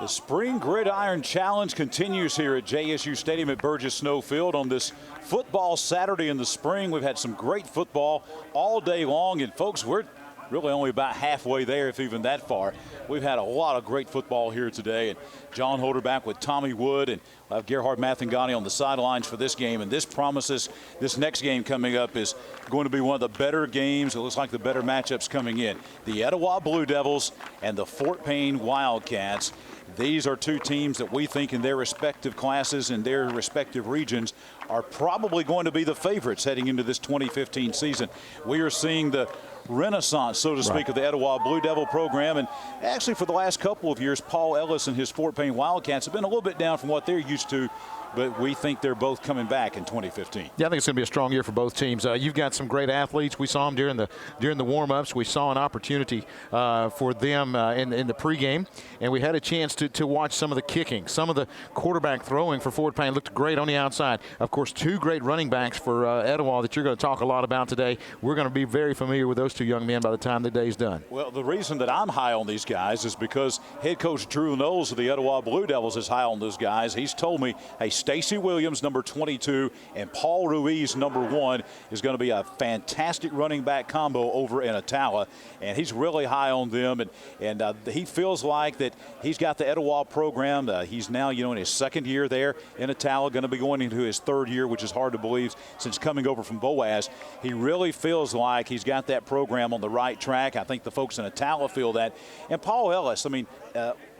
The Spring Gridiron Challenge continues here at JSU Stadium at Burgess Snowfield on this football Saturday in the spring. We've had some great football all day long, and folks, we're really only about halfway there, if even that far. We've had a lot of great football here today, and John Holder back with Tommy Wood, and we'll have Gerhard Mathangani on the sidelines for this game. And this promises this next game coming up is going to be one of the better games. It looks like the better matchups coming in. The Etowah Blue Devils and the Fort Payne Wildcats. These are two teams that we think in their respective classes and their respective regions are probably going to be the favorites heading into this 2015 season. We are seeing the renaissance, so to speak, of the Etowah Blue Devil program. And actually for the last couple of years, Paul Ellis and his Fort Payne Wildcats have been a little bit down from what they're used to, but we think they're both coming back in 2015. Yeah, I think it's going to be a strong year for both teams. You've got some great athletes. We saw them during the warm-ups. We saw an opportunity for them in the pregame, and we had a chance to watch some of the kicking. Some of the quarterback throwing for Fort Payne looked great on the outside. Of course, two great running backs for Etowah that you're going to talk a lot about today. We're going to be very familiar with those two young men by the time the day's done. Well, the reason that I'm high on these guys is because head coach Drew Knowles of the Etowah Blue Devils is high on those guys. He's told me, hey, Stacy Williams, number 22, and Paul Ruiz, number 1, is going to be a fantastic running back combo over in Etowah, and he's really high on them, and he feels like that he's got the Etowah program. He's now, in his second year there in Etowah, going to be going into his third year, which is hard to believe since coming over from Boaz. He really feels like he's got that program on the right track. I think the folks in Etowah feel that. And Paul Ellis,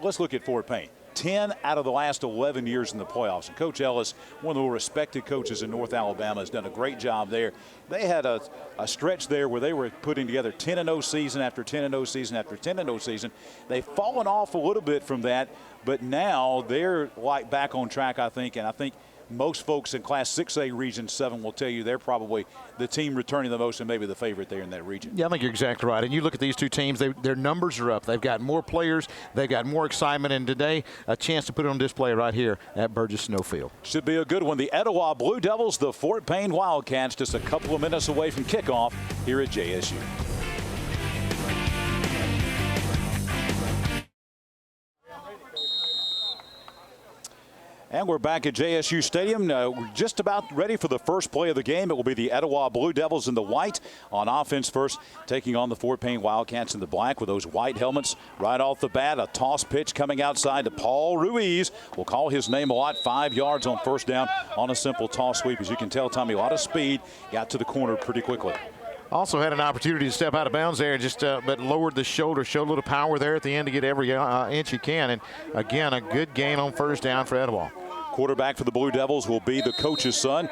let's look at Fort Payne. 10 out of the last 11 years in the playoffs. And Coach Ellis, one of the more respected coaches in North Alabama, has done a great job there. They had a stretch there where they were putting together 10-0 season after 10-0 season after 10-0 season. They've fallen off a little bit from that, but now they're like back on track, I think. And I think most folks in Class 6A Region 7 will tell you they're probably the team returning the most and maybe the favorite there in that region. Yeah, I think you're exactly right. And you look at these two teams, their numbers are up. They've got more players. They've got more excitement. And today, a chance to put it on display right here at Burgess Snowfield. Should be a good one. The Etowah Blue Devils, the Fort Payne Wildcats, just a couple of minutes away from kickoff here at JSU. And we're back at JSU Stadium. We're just about ready for the first play of the game. It will be the Etowah Blue Devils in the white on offense first, taking on the Fort Payne Wildcats in the black with those white helmets. Right off the bat, a toss pitch coming outside to Paul Ruiz. We'll call his name a lot. 5 yards on first down on a simple toss sweep. As you can tell, Tommy, a lot of speed. Got to the corner pretty quickly. Also had an opportunity to step out of bounds there, but lowered the shoulder, showed a little power there at the end to get every inch you can. And again, a good gain on first down for Etowah. Quarterback for the Blue Devils will be the coach's son.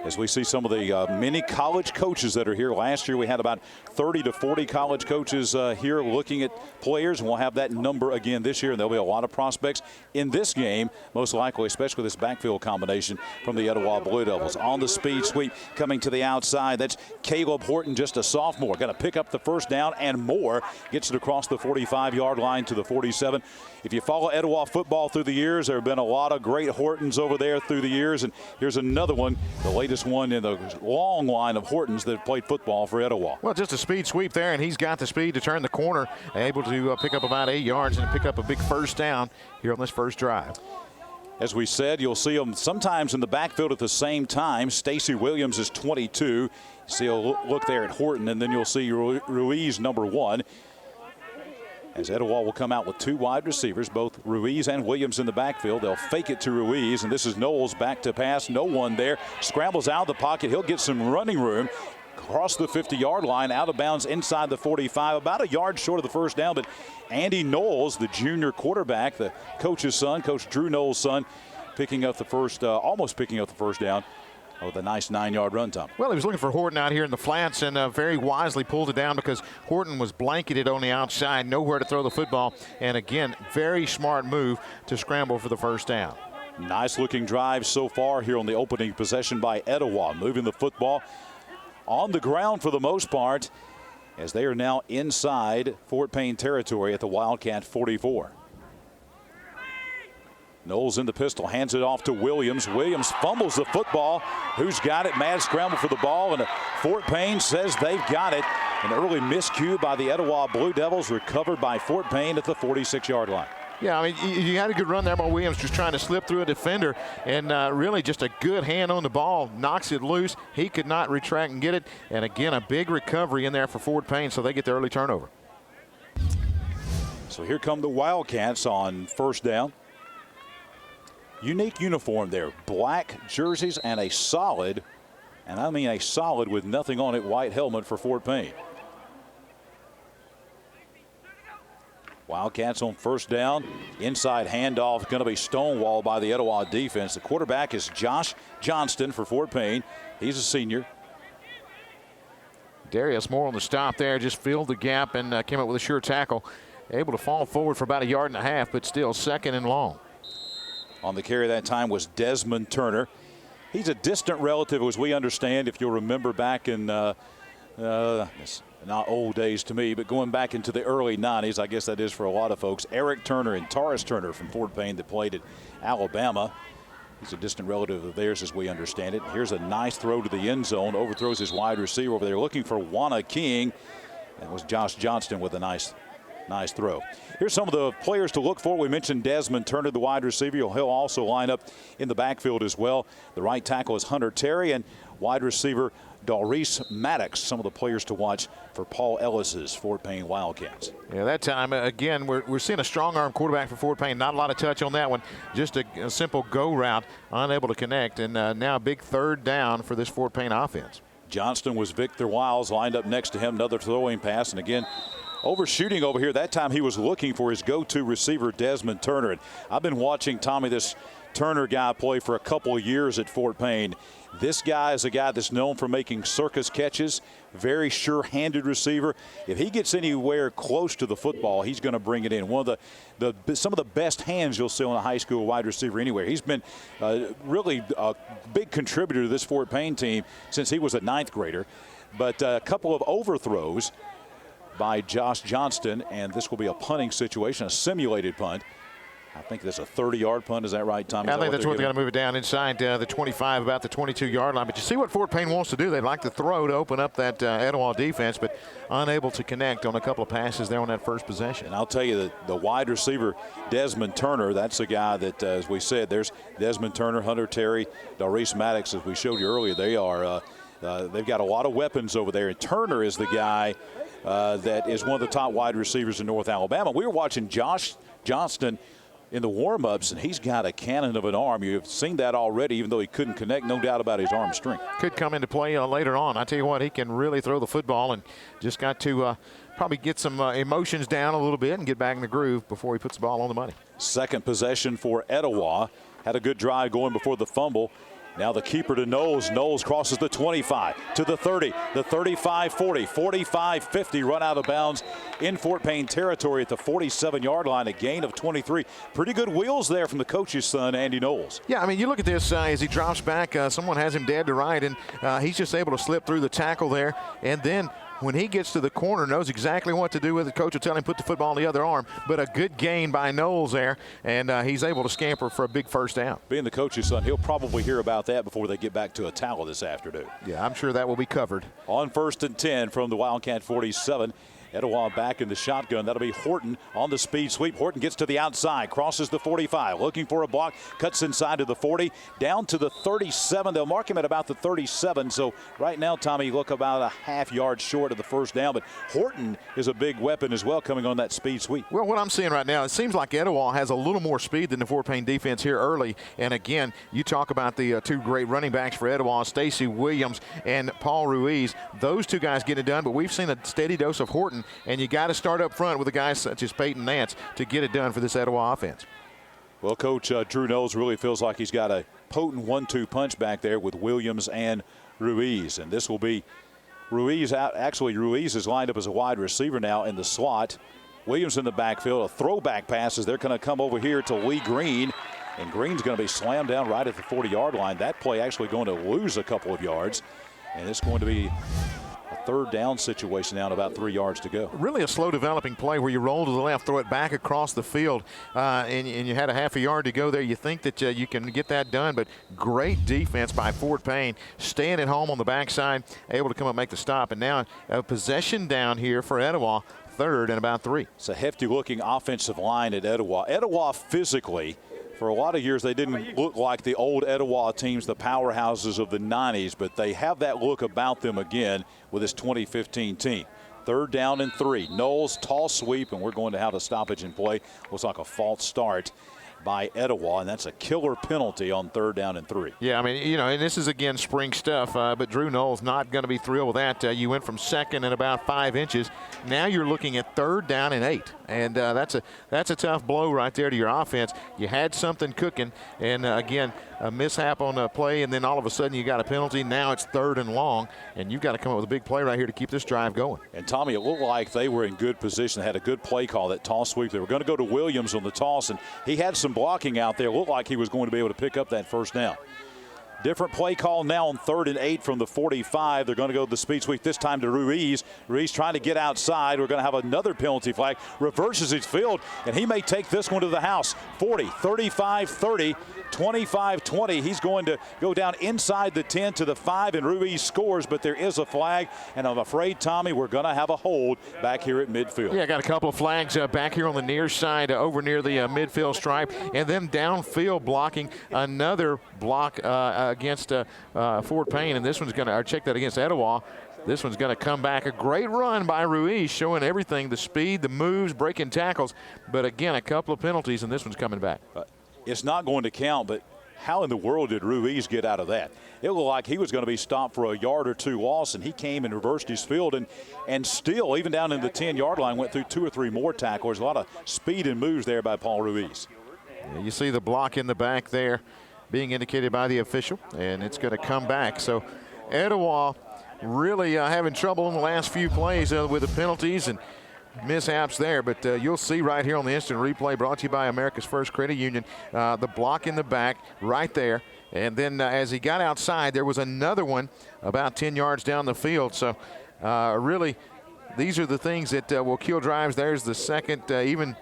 As we see some of the many college coaches that are here. Last year we had about 30 to 40 college coaches here looking at players, and we'll have that number again this year. And there'll be a lot of prospects in this game, most likely, especially this backfield combination from the Etowah Blue Devils. On the speed sweep coming to the outside. That's Caleb Horton, just a sophomore. Going to pick up the first down and more. Gets it across the 45-yard line to the 47. If you follow Etowah football through the years, there have been a lot of great Hortons over there through the years. And here's another one, the latest one in the long line of Hortons that played football for Etowah. Well, just a speed sweep there, and he's got the speed to turn the corner, able to pick up about 8 yards and pick up a big first down here on this first drive. As we said, you'll see them sometimes in the backfield at the same time. Stacy Williams is 22. You see a look there at Horton, and then you'll see Ruiz, number 1. As Etowah will come out with 2 wide receivers, both Ruiz and Williams in the backfield. They'll fake it to Ruiz, and this is Knowles back to pass. No one there. Scrambles out of the pocket. He'll get some running room. Across the 50-yard line, out of bounds inside the 45, about a yard short of the first down. But Andy Knowles, the junior quarterback, the coach's son, Coach Drew Knowles' son, picking up the first, almost picking up the first down. With a nice 9-yard run, Tom. Well, he was looking for Horton out here in the flats and very wisely pulled it down because Horton was blanketed on the outside, nowhere to throw the football. And again, very smart move to scramble for the first down. Nice looking drive so far here on the opening possession by Etowah, moving the football on the ground for the most part as they are now inside Fort Payne territory at the Wildcat 44. Knowles in the pistol, hands it off to Williams. Williams fumbles the football. Who's got it? Mad scramble for the ball, and Fort Payne says they've got it. An early miscue by the Etowah Blue Devils, recovered by Fort Payne at the 46-yard line. Yeah, I mean, you had a good run there by Williams, just trying to slip through a defender, and really just a good hand on the ball, knocks it loose. He could not retract and get it, and again, a big recovery in there for Fort Payne, so they get the early turnover. So here come the Wildcats on first down. Unique uniform there, black jerseys and a solid, and I mean a solid with nothing on it, white helmet for Fort Payne. Wildcats on first down. Inside handoff going to be stonewalled by the Etowah defense. The quarterback is Josh Johnston for Fort Payne. He's a senior. Darius Moore on the stop there, just filled the gap and came up with a sure tackle. Able to fall forward for about 1.5 yards, but still second and long. On the carry that time was Desmond Turner. He's a distant relative, as we understand, if you'll remember back in not old days to me, but going back into the early 90s, I guess that is for a lot of folks. Eric Turner and Taurus Turner from Fort Payne that played at Alabama. He's a distant relative of theirs, as we understand it. Here's a nice throw to the end zone. Overthrows his wide receiver over there, looking for Wana King. That was Josh Johnston with a nice throw. Here's some of the players to look for. We mentioned Desmond Turner, the wide receiver. He'll also line up in the backfield as well. The right tackle is Hunter Terry, and wide receiver Doris Maddox, some of the players to watch for Paul Ellis's Fort Payne Wildcats. Yeah, that time, again, we're seeing a strong arm quarterback for Fort Payne. Not a lot of touch on that one. Just a simple go route, unable to connect. And now a big third down for this Fort Payne offense. Johnston was Victor Wiles lined up next to him. Another throwing pass. And again, overshooting over here. That time he was looking for his go-to receiver, Desmond Turner. And I've been watching Tommy, this Turner guy, play for a couple of years at Fort Payne. This guy is a guy that's known for making circus catches, very sure-handed receiver. If he gets anywhere close to the football, he's going to bring it in. One of some of the best hands you'll see on a high school wide receiver anywhere. He's been really a big contributor to this Fort Payne team since he was a 9th grader. But a couple of overthrows by Josh Johnston, and this will be a punting situation, a simulated punt. I think that's a 30-yard punt. Is that right, Tommy? I think that's what they're going to move it down inside the 25, about the 22-yard line. But you see what Fort Payne wants to do. They'd like to throw to open up that Etowah defense, but unable to connect on a couple of passes there on that first possession. And I'll tell you that the wide receiver, Desmond Turner, that's a guy that, as we said, there's Desmond Turner, Hunter Terry, Doris Maddox, as we showed you earlier. They are they've got a lot of weapons over there. And Turner is the guy that is one of the top wide receivers in North Alabama. We were watching Josh Johnston in the warm-ups, and he's got a cannon of an arm. You've seen that already, even though he couldn't connect. No doubt about his arm strength. Could come into play later on. I tell you what, he can really throw the football, and just got to probably get some emotions down a little bit and get back in the groove before he puts the ball on the money. Second possession for Etowah. Had a good drive going before the fumble. Now the keeper to Knowles. Knowles crosses the 25 to the 30, the 35-40, 45-50, run out of bounds in Fort Payne territory at the 47-yard line, a gain of 23. Pretty good wheels there from the coach's son, Andy Knowles. Yeah, I mean, you look at this as he drops back. Someone has him dead to right, and he's just able to slip through the tackle there. And then when he gets to the corner, knows exactly what to do with it. Coach will tell him put the football on the other arm. But a good gain by Knowles there, and he's able to scamper for a big first down. Being the coach's son, he'll probably hear about that before they get back to Etowah this afternoon. Yeah, I'm sure that will be covered. On 1st and 10 from the Wildcat 47. Etowah back in the shotgun. That'll be Horton on the speed sweep. Horton gets to the outside, crosses the 45, looking for a block, cuts inside to the 40, down to the 37. They'll mark him at about the 37. So right now, Tommy, look about a half yard short of the first down. But Horton is a big weapon as well coming on that speed sweep. Well, what I'm seeing right now, it seems like Etowah has a little more speed than the Fort Payne defense here early. And again, you talk about the two great running backs for Etowah, Stacy Williams and Paul Ruiz. Those two guys get it done, but we've seen a steady dose of Horton. And you got to start up front with a guy such as Peyton Nance to get it done for this Etowah offense. Well, Coach Drew Knowles really feels like he's got a potent 1-2 punch back there with Williams and Ruiz. And this will be Ruiz out. Actually, Ruiz is lined up as a wide receiver now in the slot. Williams in the backfield. A throwback pass as they're going to come over here to Lee Green. And Green's going to be slammed down right at the 40-yard line. That play actually going to lose a couple of yards. And it's going to be a third down situation now and about 3 yards to go. Really a slow developing play where you roll to the left, throw it back across the field, and you had a half a yard to go there. You think that you can get that done, but great defense by Fort Payne, staying at home on the backside, able to come up and make the stop. And now a possession down here for Etowah, third and about 3. It's a hefty-looking offensive line at Etowah. Etowah physically, for a lot of years, they didn't look like the old Etowah teams, the powerhouses of the 90s, but they have that look about them again with this 2015 team. 3rd down and 3. Knowles, tall sweep, and we're going to have a stoppage in play. Looks like a false start by Etowah, and that's a killer penalty on 3rd down and 3. Yeah, I mean, you know, and this is, again, spring stuff, but Drew Knowles not going to be thrilled with that. You went from 2nd and about 5 inches. Now you're looking at 3rd down and 8, and that's a tough blow right there to your offense. You had something cooking, and, again, a mishap on a play, and then all of a sudden you got a penalty. Now it's 3rd and long, and you've got to come up with a big play right here to keep this drive going. And, Tommy, it looked like they were in good position. They had a good play call, that toss sweep. They were going to go to Williams on the toss, and he had some blocking out there. It looked like he was going to be able to pick up that 1st down. Different play call now on 3rd and 8 from the 45. They're going to go to the speed sweep this time to Ruiz. Ruiz trying to get outside. We're going to have another penalty flag. Reverses his field, and he may take this one to the house. 40, 35, 30, 25, 20. He's going to go down inside the 10 to the 5, and Ruiz scores, but there is a flag, and I'm afraid, Tommy, we're going to have a hold back here at midfield. Yeah, got a couple of flags back here on the near side over near the midfield stripe, and then downfield blocking another block against Fort Payne, and this one's going to check that against Etowah. This one's going to come back. A great run by Ruiz, showing everything, the speed, the moves, breaking tackles, but again, a couple of penalties, and this one's coming back. It's not going to count, but how in the world did Ruiz get out of that? It looked like he was going to be stopped for a yard or 2 loss, and he came and reversed his field, and still, even down in the 10-yard line, went through 2 or 3 more tacklers. A lot of speed and moves there by Paul Ruiz. Yeah, you see the block in the back there being indicated by the official, and it's going to come back. So Etowah really having trouble in the last few plays with the penalties and mishaps there, but you'll see right here on the instant replay, brought to you by America's First Credit Union, the block in the back right there. And then as he got outside, there was another one about 10 yards down the field. So really, these are the things that will kill drives. There's the second, even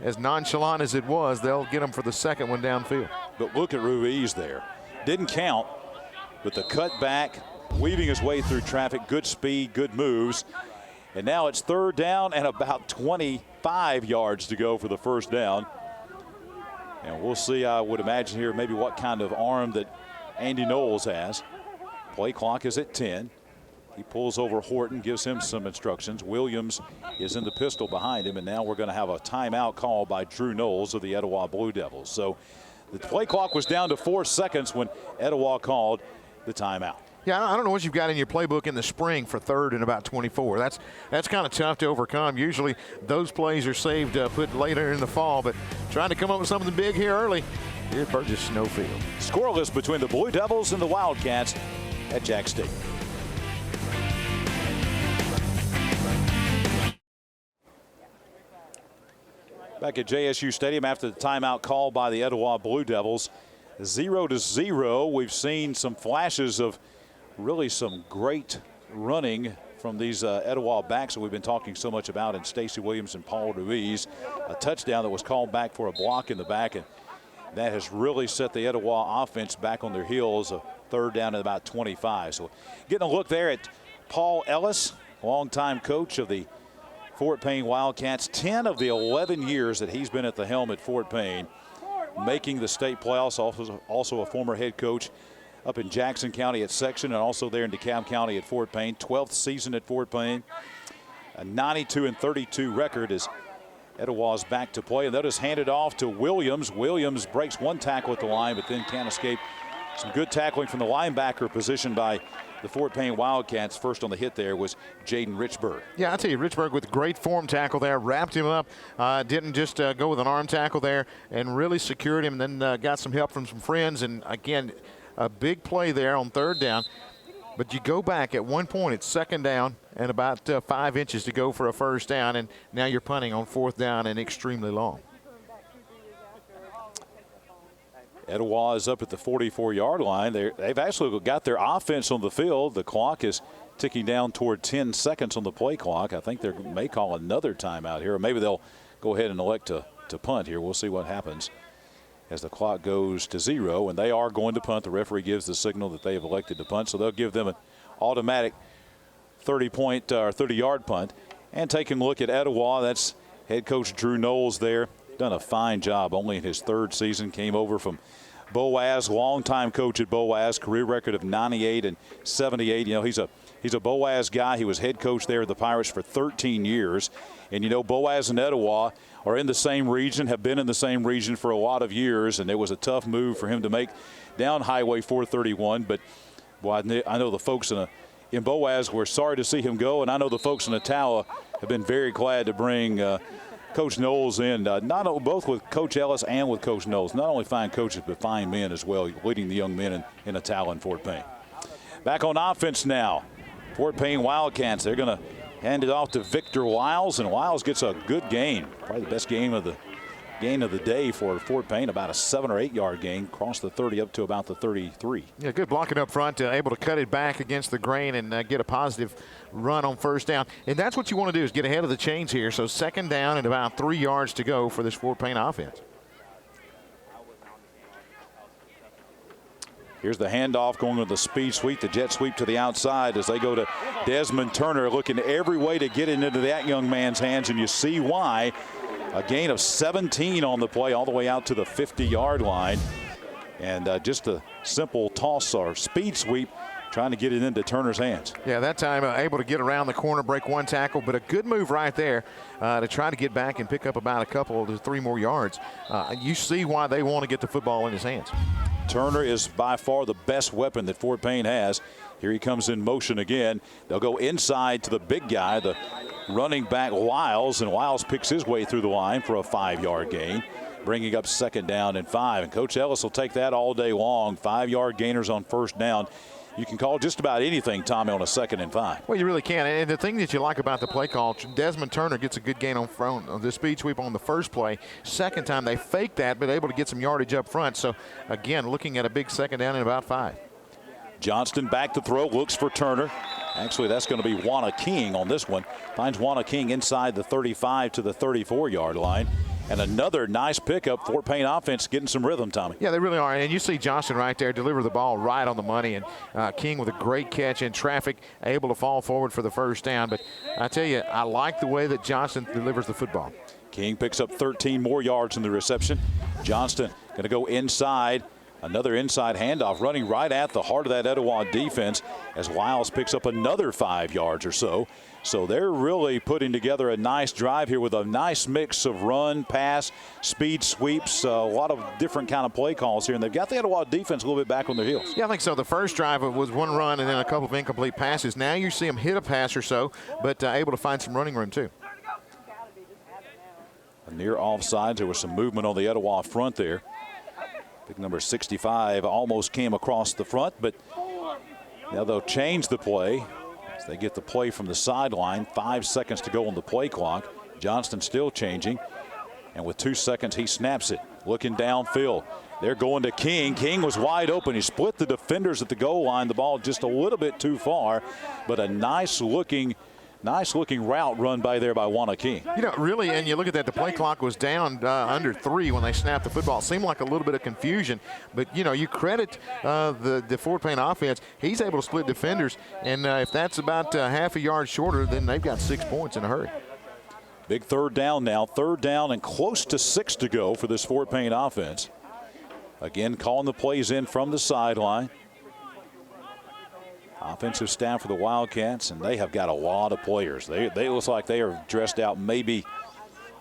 as nonchalant as it was, they'll get him for the second one downfield. But look at Ruiz there. Didn't count, but the cut back, weaving his way through traffic, good speed, good moves. And now it's 3rd down and about 25 yards to go for the 1st down. And we'll see, I would imagine here, maybe what kind of arm that Andy Knowles has. Play clock is at 10. He pulls over Horton, gives him some instructions. Williams is in the pistol behind him, and now we're going to have a timeout call by Drew Knowles of the Etowah Blue Devils. So the play clock was down to 4 seconds when Etowah called the timeout. Yeah, I don't know what you've got in your playbook in the spring for 3rd and about 24. That's kind of tough to overcome. Usually those plays are saved, put later in the fall, but trying to come up with something big here early here at Burgess Snowfield. Scoreless between the Blue Devils and the Wildcats at Jack State. Back at JSU Stadium after the timeout call by the Etowah Blue Devils. 0-0. We've seen some flashes of really some great running from these Etowah backs that we've been talking so much about in Stacey Williams and Paul Ruiz. A touchdown that was called back for a block in the back, and that has really set the Etowah offense back on their heels. A 3rd down at about 25. So getting a look there at Paul Ellis, longtime coach of the Fort Payne Wildcats. 10 of the 11 years that he's been at the helm at Fort Payne, making the state playoffs. Also a former head coach up in Jackson County at Section, and also there in DeKalb County at Fort Payne. 12th season at Fort Payne. A 92-32 record as Etowah's back to play, and they'll just hand it off to Williams. Williams breaks 1 tackle at the line, but then can't escape some good tackling from the linebacker position by the Fort Payne Wildcats. First on the hit there was Jaden Richburg. Yeah, I'll tell you, Richburg with a great form tackle there, wrapped him up, didn't just go with an arm tackle there, and really secured him, and then got some help from some friends. And again, a big play there on 3rd down. But you go back at one point, it's 2nd down and about 5 inches to go for a 1st down, and now you're punting on 4th down and extremely long. Etowah is up at the 44-yard line. They've actually got their offense on the field. The clock is ticking down toward 10 seconds on the play clock. I think they may call another timeout here, or maybe they'll go ahead and elect to punt here. We'll see what happens as the clock goes to 0, and they are going to punt. The referee gives the signal that they have elected to punt, so they'll give them an automatic 30-yard punt. And taking a look at Etowah, that's head coach Drew Knowles there. Done a fine job, only in his third season. Came over from Boaz, longtime coach at Boaz, career record of 98 and 78. You know, he's a Boaz guy. He was head coach there at the Pirates for 13 years. And, you know, Boaz and Etowah are in the same region, have been in the same region for a lot of years, and it was a tough move for him to make down Highway 431. But, boy, I know the folks in Boaz were sorry to see him go, and I know the folks in Etowah have been very glad to bring Coach Knowles in, both with Coach Ellis and with Coach Knowles. Not only fine coaches, but fine men as well, leading the young men in Etowah and Fort Payne. Back on offense now. Fort Payne Wildcats, they're going to hand it off to Victor Wiles, and Wiles gets a good gain. Probably the best gain of the day for Fort Payne, about a 7 or 8 yard gain, across the 30 up to about the 33. Yeah, good blocking up front, able to cut it back against the grain and get a positive run on first down. And that's what you want to do, is get ahead of the chains here. So second down and about 3 yards to go for this Fort Payne offense. Here's the handoff going with the speed sweep, the jet sweep to the outside as they go to Desmond Turner, looking every way to get it into that young man's hands, and you see why. A gain of 17 on the play, all the way out to the 50-yard line. And just a simple toss or speed sweep, trying to get it into Turner's hands. Yeah, that time able to get around the corner, break one tackle, but a good move right there to try to get back and pick up about a couple to 3 more yards. You see why they want to get the football in his hands. Turner is by far the best weapon that Fort Payne has. Here he comes in motion again. They'll go inside to the big guy, the running back Wiles, and Wiles picks his way through the line for a 5-yard gain, bringing up second down and 5. And Coach Ellis will take that all day long. 5-yard gainers on first down. You can call just about anything, Tommy, on a 2nd and 5. Well, you really can. And the thing that you like about the play call, Desmond Turner gets a good gain on front on the speed sweep on the first play. Second time they faked that, but able to get some yardage up front. So, again, looking at a big second down and about 5. Johnston back to throw, looks for Turner. Actually, that's going to be Wanna King on this one. Finds Wanna King inside the 35 to the 34-yard line. And another nice pickup. Fort Payne offense getting some rhythm, Tommy. Yeah, they really are. And you see Johnston right there deliver the ball right on the money. And King with a great catch in traffic, able to fall forward for the first down. But I tell you, I like the way that Johnston delivers the football. King picks up 13 more yards in the reception. Johnston going to go inside. Another inside handoff, running right at the heart of that Etowah defense as Wiles picks up another 5 yards or so. So they're really putting together a nice drive here with a nice mix of run, pass, speed sweeps, a lot of different kind of play calls here. And they've got the Etowah defense a little bit back on their heels. Yeah, I think so. The first drive was one run and then a couple of incomplete passes. Now you see them hit a pass or so, but able to find some running room too. Near offsides, there was some movement on the Etowah front there. Big number 65 almost came across the front, but now they'll change the play as they get the play from the sideline. 5 seconds to go on the play clock. Johnston still changing, and with 2 seconds, he snaps it. Looking downfield. They're going to King. King was wide open. He split the defenders at the goal line. The ball just a little bit too far, but a nice looking route run by Wanna King. You know, really, and you look at that, the play clock was down under 3 when they snapped the football. It seemed like a little bit of confusion, but, you know, you credit the Fort Payne offense. He's able to split defenders, and if that's about half a yard shorter, then they've got 6 points in a hurry. Big third down now. Third down and close to 6 to go for this Fort Payne offense. Again, calling the plays in from the sideline. Offensive staff for the Wildcats, and they have got a lot of players. They look like they are dressed out, maybe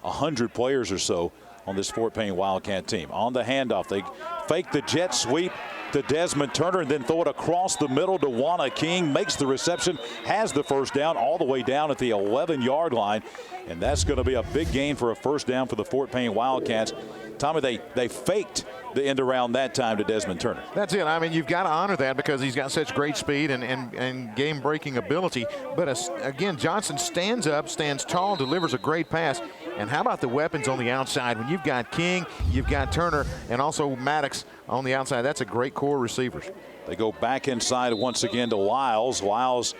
100 players or so on this Fort Payne Wildcat team. On the handoff, they fake the jet sweep to Desmond Turner and then throw it across the middle to Wanna King. Makes the reception, has the first down all the way down at the 11-yard line. And that's going to be a big gain for a first down for the Fort Payne Wildcats. Tommy, they faked the end around that time to Desmond Turner. That's it. I mean, you've got to honor that because he's got such great speed and game-breaking ability. But, again, Johnson stands up, stands tall, delivers a great pass. And how about the weapons on the outside? When you've got King, you've got Turner, and also Maddox on the outside. That's a great core of receivers. They go back inside once again to Wiles. Wiles,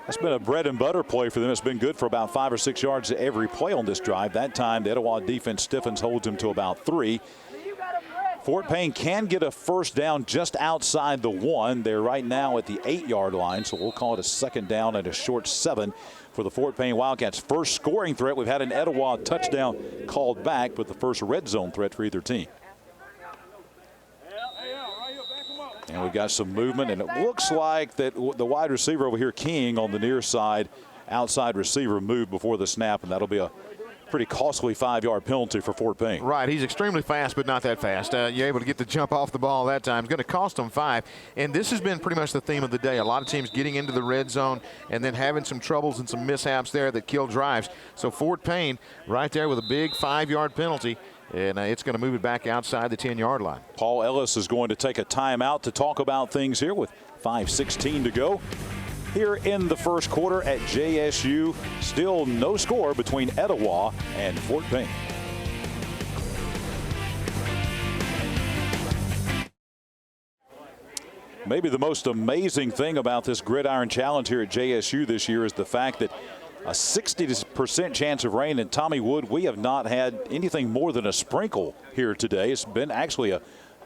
that's been a bread and butter play for them. It's been good for about 5 or 6 yards every play on this drive. That time, the Etowah defense stiffens, holds him to about 3. Fort Payne can get a first down just outside the 1. They're right now at the 8-yard line, so we'll call it a second down and a short 7 for the Fort Payne Wildcats. First scoring threat. We've had an Etowah touchdown called back, but the first red zone threat for either team. And we've got some movement, and it looks like that the wide receiver over here, King, on the near side, outside receiver, moved before the snap, and that'll be a pretty costly 5-yard penalty for Fort Payne. Right, he's extremely fast, but not that fast. You're able to get the jump off the ball that time. It's going to cost them 5. And this has been pretty much the theme of the day. A lot of teams getting into the red zone and then having some troubles and some mishaps there that kill drives. So Fort Payne right there with a big 5-yard penalty. And it's going to move it back outside the 10-yard line. Paul Ellis is going to take a timeout to talk about things here with 5:16 to go. Here in the first quarter at JSU, still no score between Etowah and Fort Payne. Maybe the most amazing thing about this Gridiron Challenge here at JSU this year is the fact that a 60% chance of rain. And Tommy Wood, we have not had anything more than a sprinkle here today. It's been actually a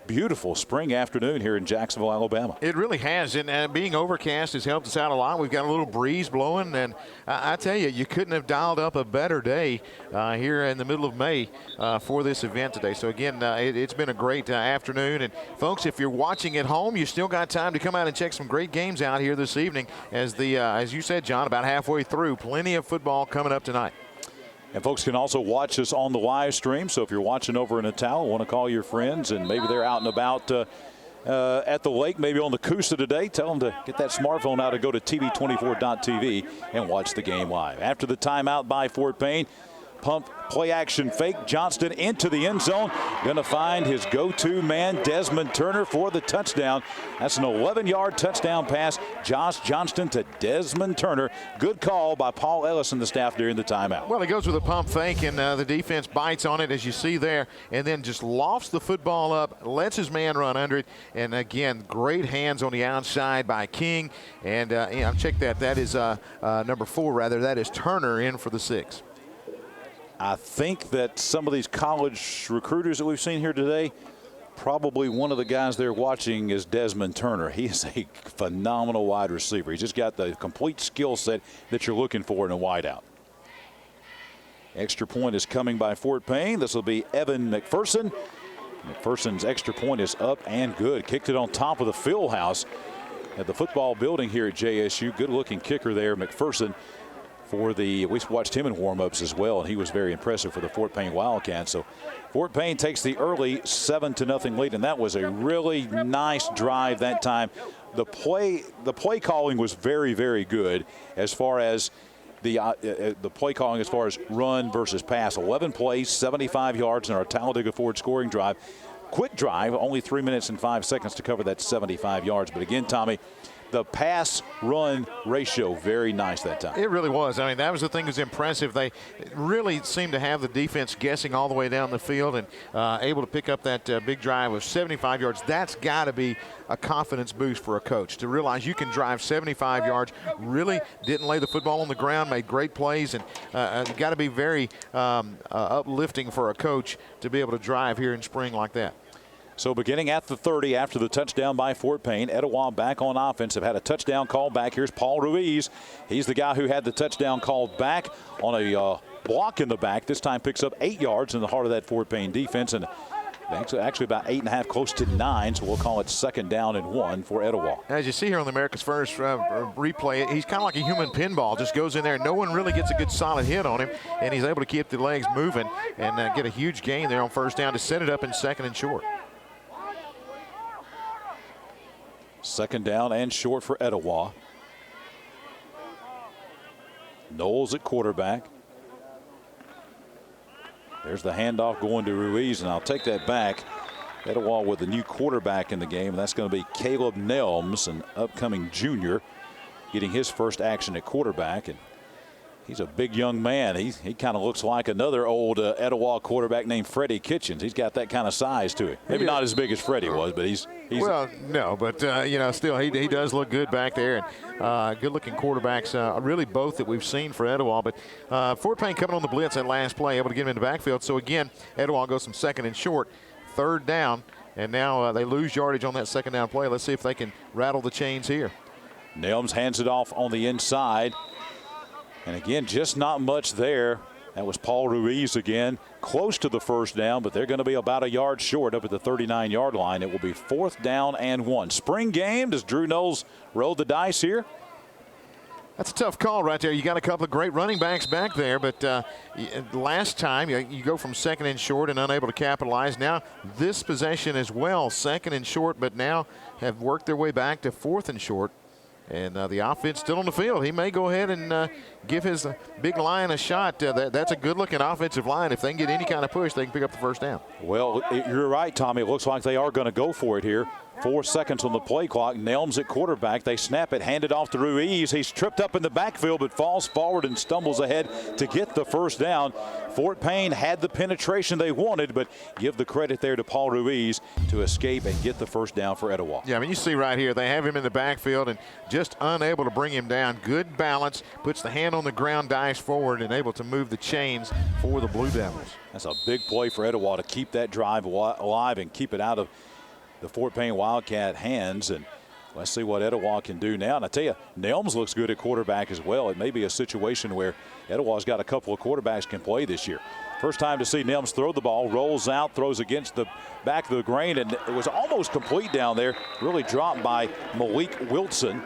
beautiful spring afternoon here in Jacksonville, Alabama. It really has, and being overcast has helped us out a lot. We've got a little breeze blowing, and I tell you, you couldn't have dialed up a better day here in the middle of May for this event today. So again, it's been a great afternoon. And folks, if you're watching at home, you still got time to come out and check some great games out here this evening. As you said, John, about halfway through, plenty of football coming up tonight. And folks can also watch us on the live stream. So if you're watching over in Etowah, want to call your friends, and maybe they're out and about at the lake, maybe on the Coosa today, tell them to get that smartphone out and go to tv24.tv and watch the game live. After the timeout by Fort Payne, pump, play action fake. Johnston into the end zone. Going to find his go-to man, Desmond Turner, for the touchdown. That's an 11-yard touchdown pass. Josh Johnston to Desmond Turner. Good call by Paul Ellis and the staff during the timeout. Well, he goes with a pump fake, and the defense bites on it, as you see there, and then just lofts the football up, lets his man run under it. And again, great hands on the outside by King. And check that. That is number 4, rather. That is Turner in for the 6. I think that some of these college recruiters that we've seen here today, probably one of the guys they're watching is Desmond Turner. He is a phenomenal wide receiver. He's just got the complete skill set that you're looking for in a wideout. Extra point is coming by Fort Payne. This will be Evan McPherson. McPherson's extra point is up and good. Kicked it on top of the field house at the football building here at JSU. Good looking kicker there, McPherson. We watched him in warm-ups as well, and he was very impressive for the Fort Payne Wildcats. So Fort Payne takes the early 7-0 lead, and that was a really nice drive that time. The play calling was very, very good as far as the play calling as far as run versus pass. 11 plays, 75 yards in our Talladega Ford scoring drive. Quick drive, only 3 minutes and 5 seconds to cover that 75 yards. But again, Tommy, the pass-run ratio, very nice that time. It really was. I mean, that was the thing that was impressive. They really seemed to have the defense guessing all the way down the field and able to pick up that big drive of 75 yards. That's got to be a confidence boost for a coach, to realize you can drive 75 yards, really didn't lay the football on the ground, made great plays, and got to be very uplifting for a coach to be able to drive here in spring like that. So beginning at the 30 after the touchdown by Fort Payne, Etowah back on offense. Have had a touchdown call back. Here's Paul Ruiz. He's the guy who had the touchdown called back on a block in the back. This time picks up 8 yards in the heart of that Fort Payne defense. And actually about 8.5, close to 9. So we'll call it 2nd down and 1 for Etowah. As you see here on the America's First replay, he's kind of like a human pinball. Just goes in there. No one really gets a good solid hit on him. And he's able to keep the legs moving and get a huge gain there on 1st down to set it up in 2nd and short. 2nd down and short for Etowah. Knowles at quarterback. There's the handoff going to Ruiz, and I'll take that back. Etowah with a new quarterback in the game, and that's going to be Caleb Nelms, an upcoming junior, getting his first action at quarterback. And he's a big young man. He kind of looks like another old Etowah quarterback named Freddie Kitchens. He's got that kind of size to him. Maybe not as big as Freddie was, but he's well, no, but still he does look good back there, and good-looking quarterbacks. Really, both that we've seen for Etowah. But Fort Payne coming on the blitz that last play, able to get him in the backfield. So again, Etowah goes from 2nd and short, 3rd down. and now they lose yardage on that second down play. Let's see if they can rattle the chains here. Nelms hands it off on the inside. And again, just not much there. That was Paul Ruiz again, close to the first down, but they're going to be about a yard short up at the 39-yard line. It will be 4th down and 1. Spring game. Does Drew Knowles roll the dice here? That's a tough call right there. You got a couple of great running backs back there, but last time you go from 2nd and short and unable to capitalize. Now this possession as well, 2nd and short, but now have worked their way back to 4th and short. And the offense still on the field. He may go ahead and give his big line a shot. That's a good-looking offensive line. If they can get any kind of push, they can pick up the first down. Well, you're right, Tommy. It looks like they are going to go for it here. 4 seconds on the play clock. Nelms at quarterback. They snap it, hand it off to Ruiz. He's tripped up in the backfield, but falls forward and stumbles ahead to get the first down. Fort Payne had the penetration they wanted, but give the credit there to Paul Ruiz to escape and get the first down for Etowah. Yeah, I mean, you see right here, they have him in the backfield and just unable to bring him down. Good balance, puts the hand on the ground, dives forward, and able to move the chains for the Blue Devils. That's a big play for Etowah to keep that drive alive and keep it out of the Fort Payne Wildcat hands. And let's see what Etowah can do now. And I tell you, Nelms looks good at quarterback as well. It may be a situation where Etowah's got a couple of quarterbacks can play this year. First time to see Nelms throw the ball, rolls out, throws against the back of the grain, and it was almost complete down there. Really dropped by Malik Wilson.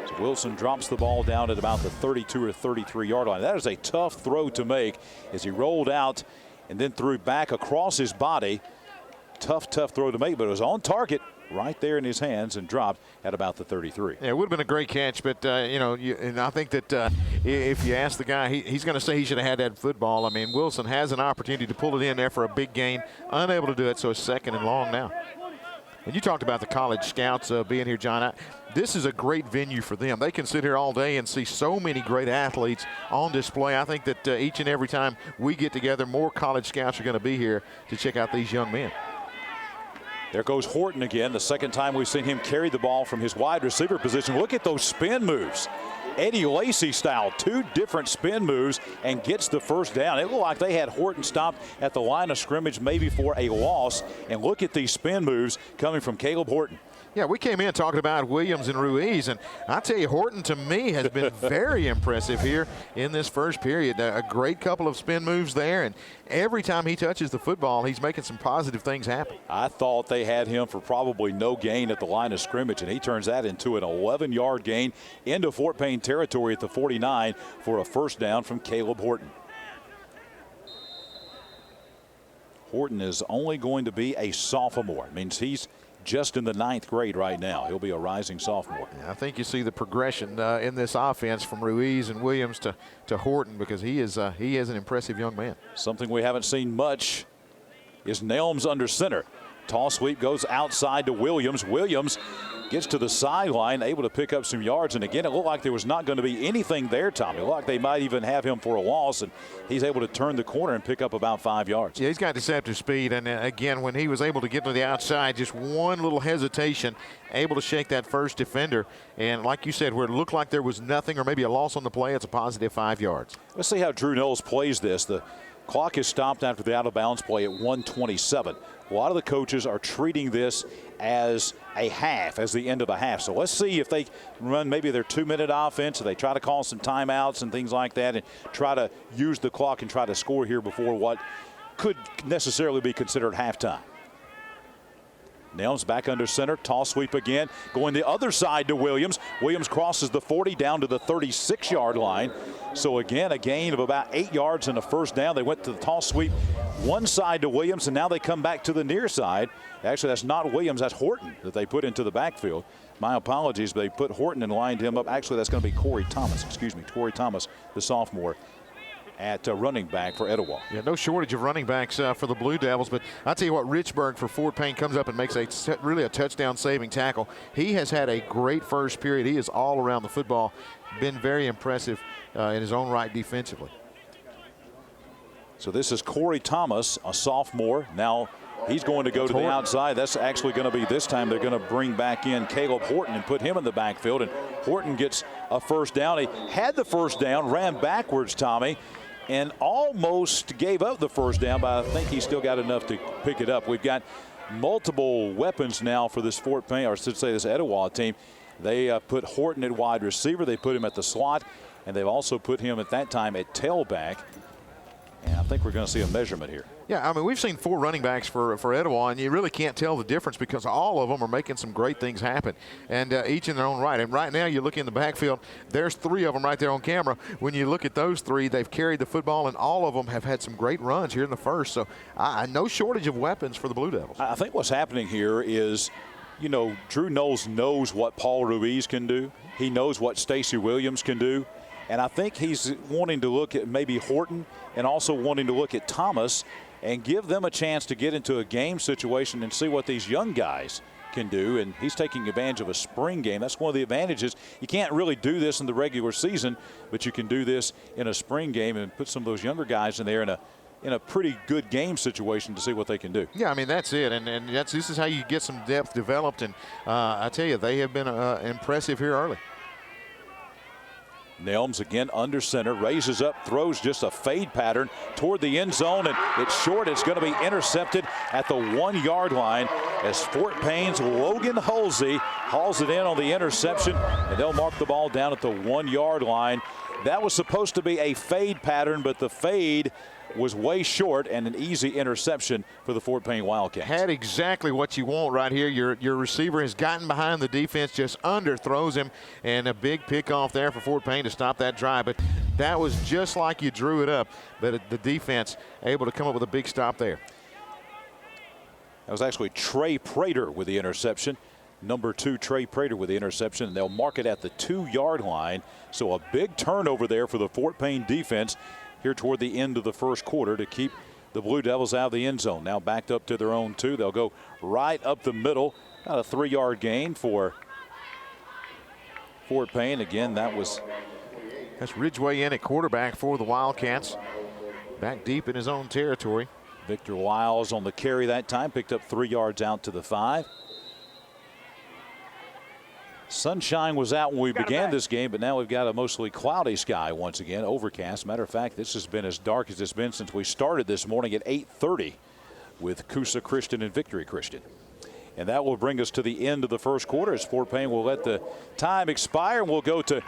So Wilson drops the ball down at about the 32 or 33-yard line. That is a tough throw to make as he rolled out and then threw back across his body. Tough throw to make, but it was on target right there in his hands and dropped at about the 33. Yeah, it would have been a great catch, but, and I think that if you ask the guy, he's going to say he should have had that football. I mean, Wilson has an opportunity to pull it in there for a big gain, unable to do it, so it's 2nd and long now. And you talked about the college scouts being here, John. This is a great venue for them. They can sit here all day and see so many great athletes on display. I think that each and every time we get together, more college scouts are going to be here to check out these young men. There goes Horton again, the second time we've seen him carry the ball from his wide receiver position. Look at those spin moves. Eddie Lacy style, 2 different spin moves, and gets the first down. It looked like they had Horton stopped at the line of scrimmage maybe for a loss. And look at these spin moves coming from Caleb Horton. Yeah, we came in talking about Williams and Ruiz, and I tell you, Horton to me has been very impressive here in this first period. A great couple of spin moves there, and every time he touches the football, he's making some positive things happen. I thought they had him for probably no gain at the line of scrimmage, and he turns that into an 11-yard gain into Fort Payne territory at the 49 for a first down from Caleb Horton. Horton is only going to be a sophomore. It means he's just in the 9th grade right now. He'll be a rising sophomore. Yeah, I think you see the progression in this offense from Ruiz and Williams to Horton, because he is an impressive young man. Something we haven't seen much is Nelms under center. Toss sweep goes outside to Williams. Williams gets to the sideline, able to pick up some yards. And again, it looked like there was not going to be anything there, Tommy. It looked like they might even have him for a loss, and he's able to turn the corner and pick up about 5 yards. Yeah, he's got deceptive speed. And again, when he was able to get to the outside, just one little hesitation, able to shake that first defender. And like you said, where it looked like there was nothing or maybe a loss on the play, it's a positive 5 yards. Let's see how Drew Knowles plays this. The clock is stopped after the out-of-bounds play at 1:27. A lot of the coaches are treating this as a half, as the end of a half. So let's see if they run maybe their 2-minute offense, or they try to call some timeouts and things like that and try to use the clock and try to score here before what could necessarily be considered halftime. Nelms back under center, toss sweep again, going the other side to Williams. Williams crosses the 40 down to the 36-yard line. So again, a gain of about 8 yards and a first down. They went to the toss sweep one side to Williams, and now they come back to the near side. Actually, that's not Williams, that's Horton that they put into the backfield. My apologies, but they put Horton and lined him up. Actually, that's going to be Corey Thomas, Corey Thomas, the sophomore, at running back for Etowah. Yeah, no shortage of running backs for the Blue Devils, but I'll tell you what, Richburg for Fort Payne comes up and makes really a touchdown-saving tackle. He has had a great first period. He is all around the football, been very impressive in his own right defensively. So this is Corey Thomas, a sophomore. Now he's going to go to the outside. That's actually going to be, this time they're going to bring back in Caleb Horton and put him in the backfield, and Horton gets a first down. He had the first down, ran backwards, Tommy, and almost gave up the first down, but I think he still got enough to pick it up. We've got multiple weapons now for this Fort Payne, or I should say this Etowah team. They put Horton at wide receiver. They put him at the slot, and they've also put him at that time at tailback. And I think we're going to see a measurement here. Yeah, I mean, we've seen 4 running backs for Etowah, and you really can't tell the difference because all of them are making some great things happen, and each in their own right. And right now, you look in the backfield, there's 3 of them right there on camera. When you look at those 3, they've carried the football, and all of them have had some great runs here in the first. So no shortage of weapons for the Blue Devils. I think what's happening here is, you know, Drew Knowles knows what Paul Ruiz can do. He knows what Stacey Williams can do. And I think he's wanting to look at maybe Horton and also wanting to look at Thomas and give them a chance to get into a game situation and see what these young guys can do. And he's taking advantage of a spring game. That's one of the advantages. You can't really do this in the regular season, but you can do this in a spring game and put some of those younger guys in there in a pretty good game situation to see what they can do. Yeah, I mean, that's it. And this is how you get some depth developed. And I tell you, they have been impressive here early. Nelms again under center, raises up, throws just a fade pattern toward the end zone, and it's short. It's going to be intercepted at the 1-yard line as Fort Payne's Logan Halsey hauls it in on the interception, and they'll mark the ball down at the 1-yard line. That was supposed to be a fade pattern, but the fade was way short and an easy interception for the Fort Payne Wildcats. Had exactly what you want right here. Your receiver has gotten behind the defense, just underthrows him, and a big pickoff there for Fort Payne to stop that drive. But that was just like you drew it up, but the defense able to come up with a big stop there. That was actually Trey Prater with the interception. Number 2, Trey Prater with the interception, and they'll mark it at the 2-yard line. So a big turnover there for the Fort Payne defense here toward the end of the first quarter to keep the Blue Devils out of the end zone. Now backed up to their own 2. They'll go right up the middle. About a 3-yard gain for Fort Payne. Again, that's Ridgway in at quarterback for the Wildcats. Back deep in his own territory. Victor Wiles on the carry that time. Picked up 3 yards out to the 5. Sunshine was out when we began this game, but now we've got a mostly cloudy sky once again, overcast. Matter of fact, this has been as dark as it's been since we started this morning at 8:30 with Coosa Christian and Victory Christian. And that will bring us to the end of the first quarter as Fort Payne will let the time expire, and we'll go to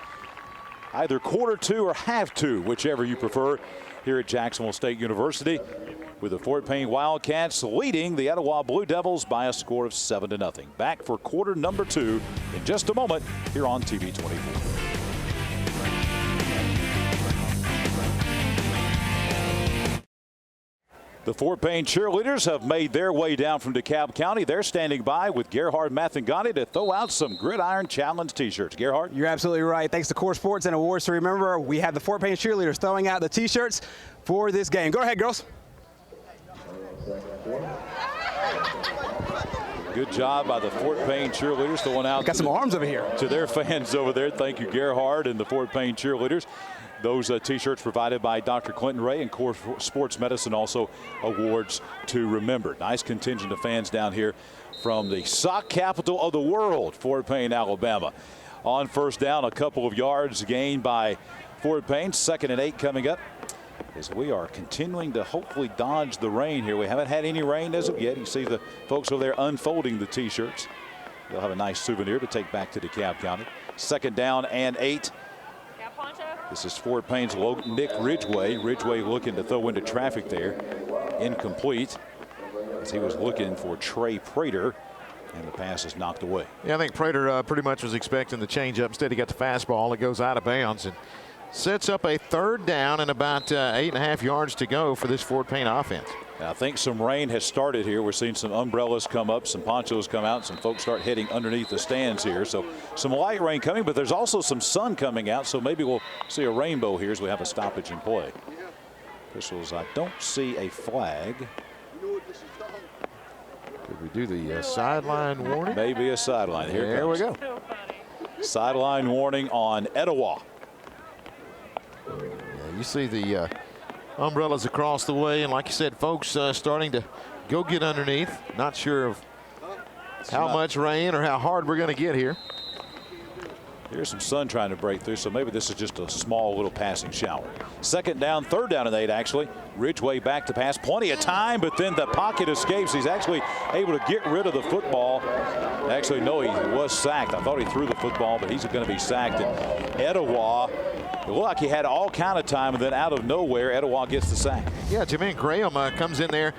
either quarter 2 or half 2, whichever you prefer, here at Jacksonville State University, with the Fort Payne Wildcats leading the Etowah Blue Devils by a score of 7-0. Back for quarter number 2 in just a moment here on TV 24. The Fort Payne cheerleaders have made their way down from DeKalb County. They're standing by with Gerhard Mathangani to throw out some Gridiron Challenge t-shirts. Gerhard? You're absolutely right. Thanks to Core Sports and Awards to remember, we have the Fort Payne cheerleaders throwing out the t-shirts for this game. Go ahead, girls. Good job by the Fort Payne cheerleaders throwing out. Got some arms over here. To their fans over there. Thank you, Gerhard and the Fort Payne cheerleaders. Those t-shirts provided by Dr. Clinton Ray and Core Sports Medicine, also awards to remember. Nice contingent of fans down here from the sock capital of the world, Fort Payne, Alabama. On first down, a couple of yards gained by Fort Payne. 2nd and 8 coming up as we are continuing to hopefully dodge the rain here. We haven't had any rain as of yet. You see the folks over there unfolding the t-shirts. They'll have a nice souvenir to take back to DeKalb County. 2nd down and 8. This is Fort Payne's Nick Ridgway. Ridgway looking to throw into traffic there. Incomplete as he was looking for Trey Prater, and the pass is knocked away. Yeah, I think Prater pretty much was expecting the changeup. Instead, he got the fastball. It goes out of bounds and sets up a 3rd down and about 8.5 yards to go for this Fort Payne offense. I think some rain has started here. We're seeing some umbrellas come up, some ponchos come out, some folks start heading underneath the stands here. So some light rain coming, but there's also some sun coming out, so maybe we'll see a rainbow here as we have a stoppage in play. Officials, I don't see a flag. Could we do the sideline warning? Maybe a sideline. Here there we go. Sideline warning on Etowah. Yeah, you see the umbrellas across the way, and like you said, folks starting to go get underneath. Not sure of how much rain or how hard we're going to get here. Here's some sun trying to break through, so maybe this is just a small little passing shower. Second down, third down and 8 actually. Ridgeway back to pass, plenty of time, but then the pocket escapes. He's actually able to get rid of the football. Actually, no, he was sacked. I thought he threw the football, but he's going to be sacked. And Etowah, it looked like he had all kind of time, and then out of nowhere, Etowah gets the sack. Yeah, Jermaine Graham comes in there,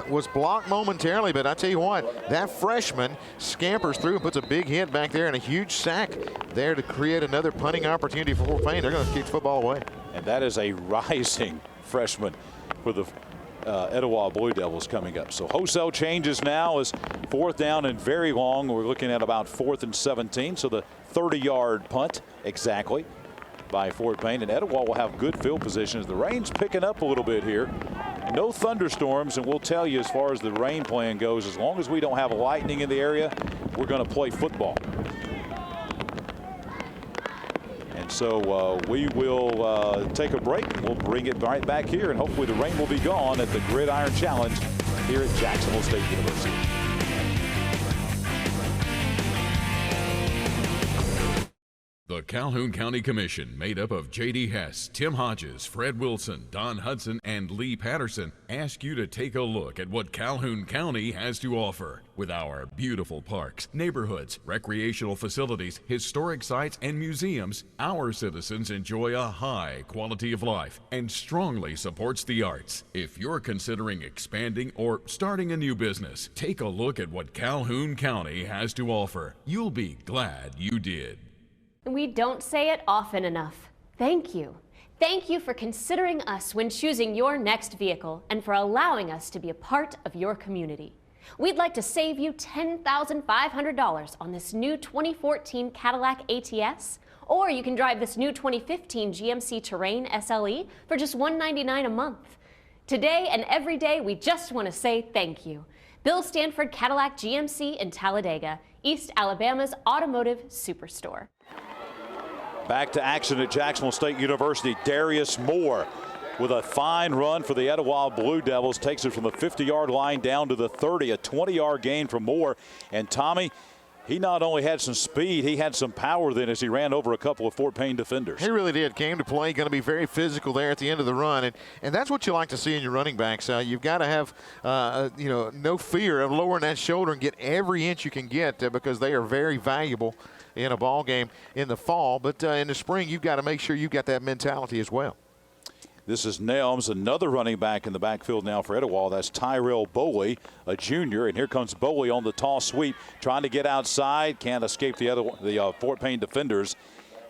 was blocked momentarily, but I tell you what, that freshman scampers through and puts a big hit back there and a huge sack there to create another punting opportunity for Fort Payne. They're going to kick the football away. And that is a rising freshman for the Etowah Blue Devils coming up. So wholesale changes now is fourth down and very long. We're looking at about 4th and 17. So the 30-yard punt exactly by Fort Payne. And Etowah will have good field positions. The rain's picking up a little bit here. No thunderstorms, and we'll tell you as far as the rain plan goes, as long as we don't have lightning in the area, we're going to play football. And so we will take a break. We'll bring it right back here, and hopefully the rain will be gone at the Gridiron Challenge here at Jacksonville State University. The Calhoun County Commission, made up of J.D. Hess, Tim Hodges, Fred Wilson, Don Hudson, and Lee Patterson, ask you to take a look at what Calhoun County has to offer. With our beautiful parks, neighborhoods, recreational facilities, historic sites, and museums, our citizens enjoy a high quality of life and strongly supports the arts. If you're considering expanding or starting a new business, take a look at what Calhoun County has to offer. You'll be glad you did. We don't say it often enough. Thank you. Thank you for considering us when choosing your next vehicle and for allowing us to be a part of your community. We'd like to save you $10,500 on this new 2014 Cadillac ATS, or you can drive this new 2015 GMC Terrain SLE for just $199 a month. Today and every day, we just want to say thank you. Bill Stanford Cadillac GMC in Talladega, East Alabama's automotive superstore. Back to action at Jacksonville State University. Darius Moore with a fine run for the Etowah Blue Devils. Takes it from the 50-yard line down to the 30. A 20-yard gain from Moore. And Tommy, he not only had some speed, he had some power then as he ran over a couple of Fort Payne defenders. He really did. Came to play. Going to be very physical there at the end of the run. And that's what you like to see in your running backs. You've got to have, no fear of lowering that shoulder and get every inch you can get because they are very valuable in a ball game in the fall, but in the spring you've got to make sure you've got that mentality as well. This is Nelms, another running back in the backfield now for Etowah. That's Tyrell Boley, a junior, and here comes Boley on the toss sweep, trying to get outside, can't escape the Fort Payne defenders,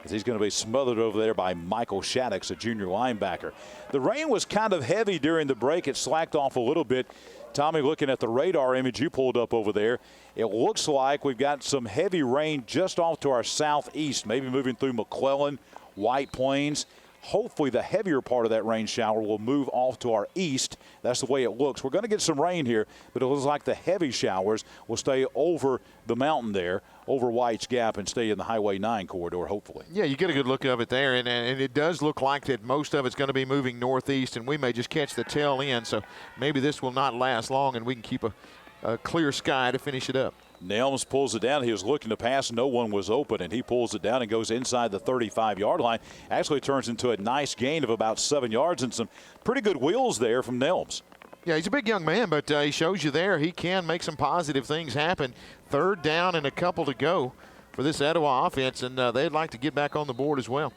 as he's going to be smothered over there by Michael Shaddix, a junior linebacker. The rain was kind of heavy during the break. It slacked off a little bit. Tommy, looking at the radar image you pulled up over there, it looks like we've got some heavy rain just off to our southeast, maybe moving through McClellan, White Plains. Hopefully the heavier part of that rain shower will move off to our east. That's the way it looks. We're going to get some rain here, but it looks like the heavy showers will stay over the mountain there, over White's Gap, and stay in the Highway 9 corridor, hopefully. Yeah, you get a good look of it there, and it does look like that most of it's going to be moving northeast, and we may just catch the tail end, so maybe this will not last long, and we can keep a clear sky to finish it up. Nelms pulls it down. He was looking to pass. No one was open, and he pulls it down and goes inside the 35-yard line. Actually turns into a nice gain of about 7 yards and some pretty good wheels there from Nelms. Yeah, he's a big young man, but he shows you there he can make some positive things happen. Third down and a couple to go for this Etowah offense, and they'd like to get back on the board as well.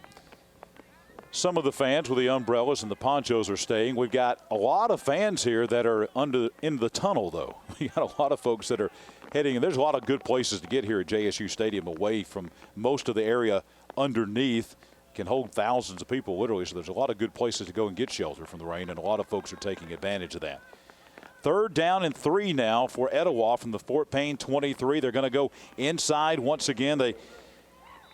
Some of the fans with the umbrellas and the ponchos are staying. We've got a lot of fans here that are in the tunnel, though. We got a lot of folks that are heading, and there's a lot of good places to get here at JSU Stadium away from most of the area underneath. Can hold thousands of people literally, so there's a lot of good places to go and get shelter from the rain, and a lot of folks are taking advantage of that. Third down and 3 now for Etowah from the Fort Payne 23. They're going to go inside once again. They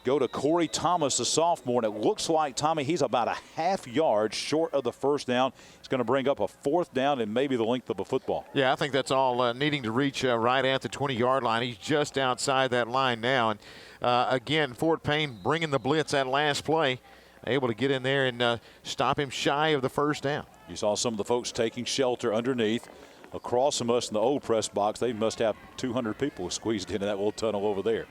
go to Corey Thomas, the sophomore, and it looks like, Tommy, he's about a half yard short of the first down. It's going to bring up a fourth down and maybe the length of a football. Yeah, I think that's all needing to reach right at the 20-yard line. He's just outside that line now. And again, Fort Payne bringing the blitz that last play, able to get in there and stop him shy of the first down. You saw some of the folks taking shelter underneath. Across from us in the old press box, they must have 200 people squeezed into that little tunnel over there.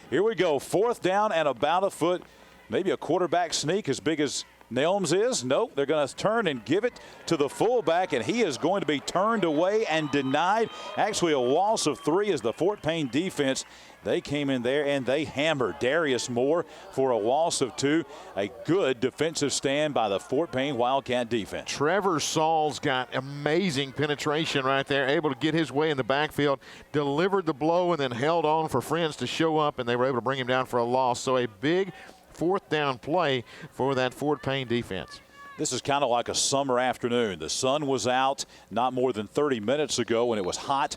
Here we go. 4th down and about a foot. Maybe a quarterback sneak as big as Nelms is. Nope, they're going to turn and give it to the fullback, and he is going to be turned away and denied. Actually, a loss of 3 as the Fort Payne defense. They came in there and they hammered Darius Moore for a loss of 2. A good defensive stand by the Fort Payne Wildcat defense. Trevor Saul's got amazing penetration right there, able to get his way in the backfield, delivered the blow, and then held on for friends to show up, and they were able to bring him down for a loss. So a big 4th down play for that Fort Payne defense. This is kind of like a summer afternoon. The sun was out not more than 30 minutes ago, and it was hot,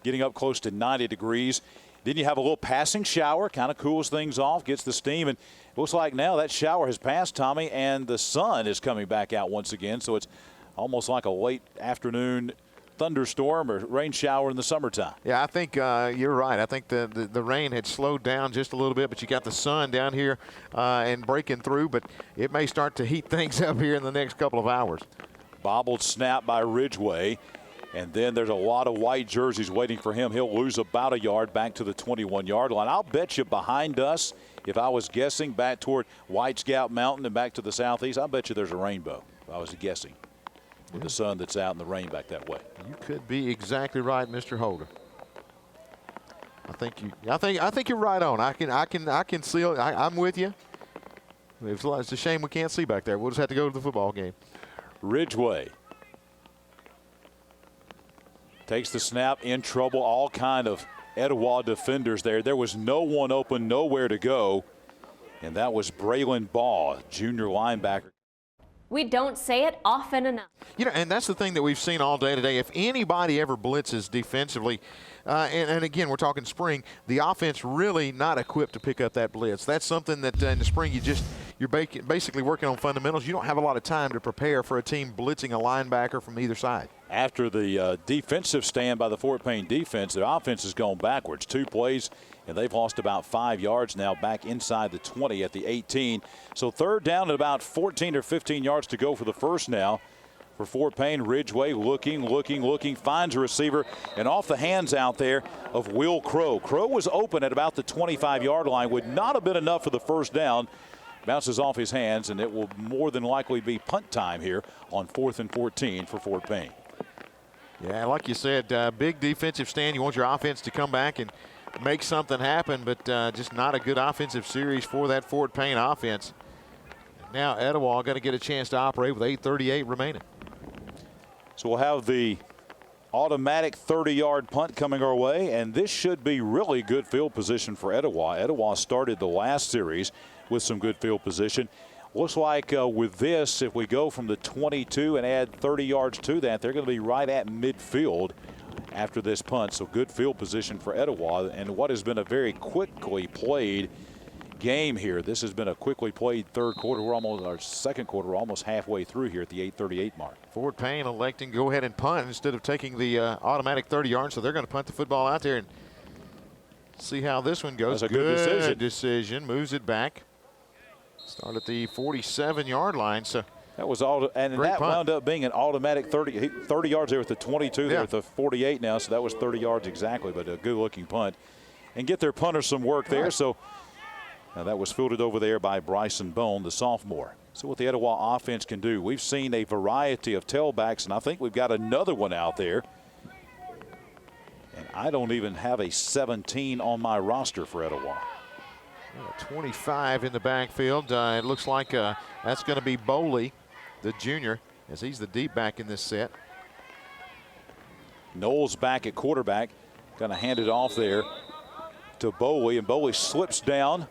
getting up close to 90 degrees. Then you have a little passing shower, kind of cools things off, gets the steam, and it looks like now that shower has passed, Tommy, and the sun is coming back out once again. So it's almost like a late afternoon thunderstorm or rain shower in the summertime. Yeah, I think you're right. I think the rain had slowed down just a little bit, but you got the sun down here and breaking through, but it may start to heat things up here in the next couple of hours. Bobbled snap by Ridgway, and then there's a lot of white jerseys waiting for him. He'll lose about a yard back to the 21-yard line. I'll bet you behind us, if I was guessing back toward White Scout Mountain and back to the southeast, I bet you there's a rainbow if I was guessing. With the sun that's out and the rain back that way. You could be exactly right, Mr. Holder. I think you're right on. I can see. I'm with you. It's a shame we can't see back there. We'll just have to go to the football game. Ridgway takes the snap, in trouble. All kind of Etowah defenders there. There was no one open, nowhere to go, and that was Braylon Baugh, junior linebacker. We don't say it often enough. You know, and that's the thing that we've seen all day today. If anybody ever blitzes defensively, and again, we're talking spring, the offense really not equipped to pick up that blitz. That's something that in the spring you're basically working on fundamentals. You don't have a lot of time to prepare for a team blitzing a linebacker from either side. After the defensive stand by the Fort Payne defense, their offense has gone backwards. 2 plays, and they've lost about 5 yards now back inside the 20 at the 18. So 3rd down and about 14 or 15 yards to go for the first now. For Fort Payne, Ridgway looking, finds a receiver, and off the hands out there of Will Crow. Crow was open at about the 25-yard line, would not have been enough for the first down. Bounces off his hands, and it will more than likely be punt time here on 4th and 14 for Fort Payne. Yeah, like you said, big defensive stand. You want your offense to come back and make something happen, but just not a good offensive series for that Fort Payne offense. Now Etowah got to get a chance to operate with 8:38 remaining. So we'll have the automatic 30-yard punt coming our way, and this should be really good field position for Etowah. Etowah started the last series with some good field position. Looks like with this, if we go from the 22 and add 30 yards to that, they're going to be right at midfield after this punt. So good field position for Etowah, and what has been a very quickly played game here. This has been a quickly played third quarter. We're almost, our second quarter, we're almost halfway through here at the 8:38 mark. Fort Payne electing to go ahead and punt instead of taking the automatic 30 yards, so they're going to punt the football out there and see how this one goes. That's a good decision. Moves it back. Start at the 47-yard line. So that was all, and that punt. wound up being an automatic 30 yards there at the 22. They're at the 48 now, so that was 30 yards exactly, but a good-looking punt. And get their punter some work there. Right. So now that was fielded over there by Bryson Bone, the sophomore. So what the Etowah offense can do. We've seen a variety of tailbacks, and I think we've got another one out there. And I don't even have a 17 on my roster for Etowah. 25 in the backfield. It looks like that's going to be Boley, the junior, as he's the deep back in this set. Knowles back at quarterback. Going to hand it off there to Boley, and Boley slips down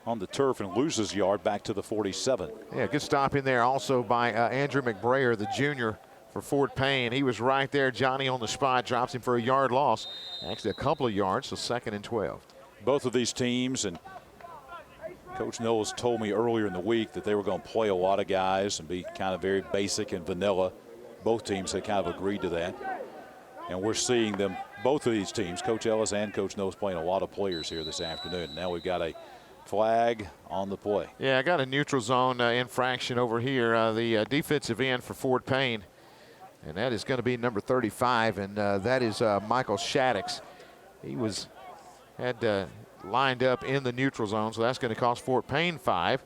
on the turf and loses yard back to the 47. Yeah, good stop in there also by Andrew McBrayer, the junior for Fort Payne. He was right there. Johnny on the spot, drops him for a yard loss. Actually a couple of yards, so 2nd and 12. Both of these teams, and Coach Knowles told me earlier in the week that they were going to play a lot of guys and be kind of very basic and vanilla. Both teams had kind of agreed to that. And we're seeing them, both of these teams, Coach Ellis and Coach Knowles, playing a lot of players here this afternoon. Now we've got a flag on the play. Yeah, I got a neutral zone infraction over here. The defensive end for Fort Payne, and that is going to be number 35, and that is Michael Shaddix. He had lined up in the neutral zone, so that's going to cost Fort Payne 5.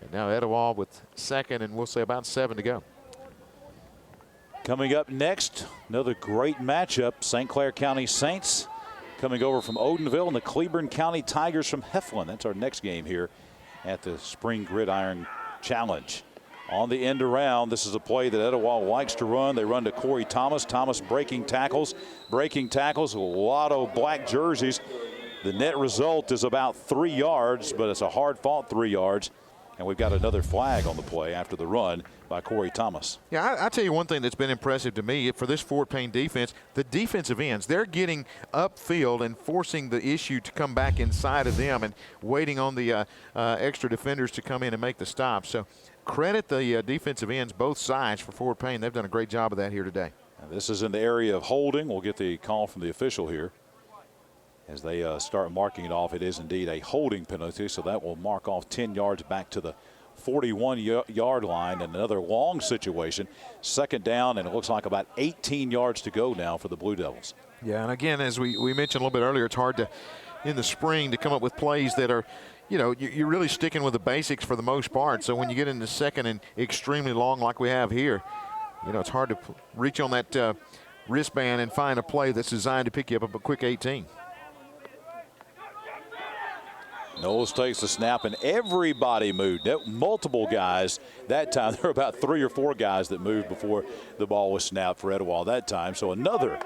And now Etowah with second, and we'll say about 7 to go. Coming up next, another great matchup. St. Clair County Saints coming over from Odenville, and the Cleburne County Tigers from Heflin. That's our next game here at the Spring Gridiron Challenge. On the end around, this is a play that Etowah likes to run. They run to Corey Thomas. Thomas breaking tackles, a lot of black jerseys. The net result is about 3 yards, but it's a hard-fought 3 yards. And we've got another flag on the play after the run by Corey Thomas. Yeah, I tell you one thing that's been impressive to me for this Fort Payne defense, the defensive ends. They're getting upfield and forcing the issue to come back inside of them and waiting on the extra defenders to come in and make the stop. So credit the defensive ends, both sides, for Fort Payne. They've done a great job of that here today. And this is in the area of holding. We'll get the call from the official here. As they start marking it off, it is indeed a holding penalty, so that will mark off 10 yards back to the 41-yard line, and another long situation. Second down, and it looks like about 18 yards to go now for the Blue Devils. Yeah, and again, as we mentioned a little bit earlier, it's hard to, in the spring, to come up with plays that are, you know, you're really sticking with the basics for the most part. So when you get into second and extremely long like we have here, you know, it's hard to reach on that wristband and find a play that's designed to pick you up a quick 18. Knowles takes the snap, and everybody moved. Multiple guys that time. There were about 3 or 4 guys that moved before the ball was snapped for Etowah that time. So another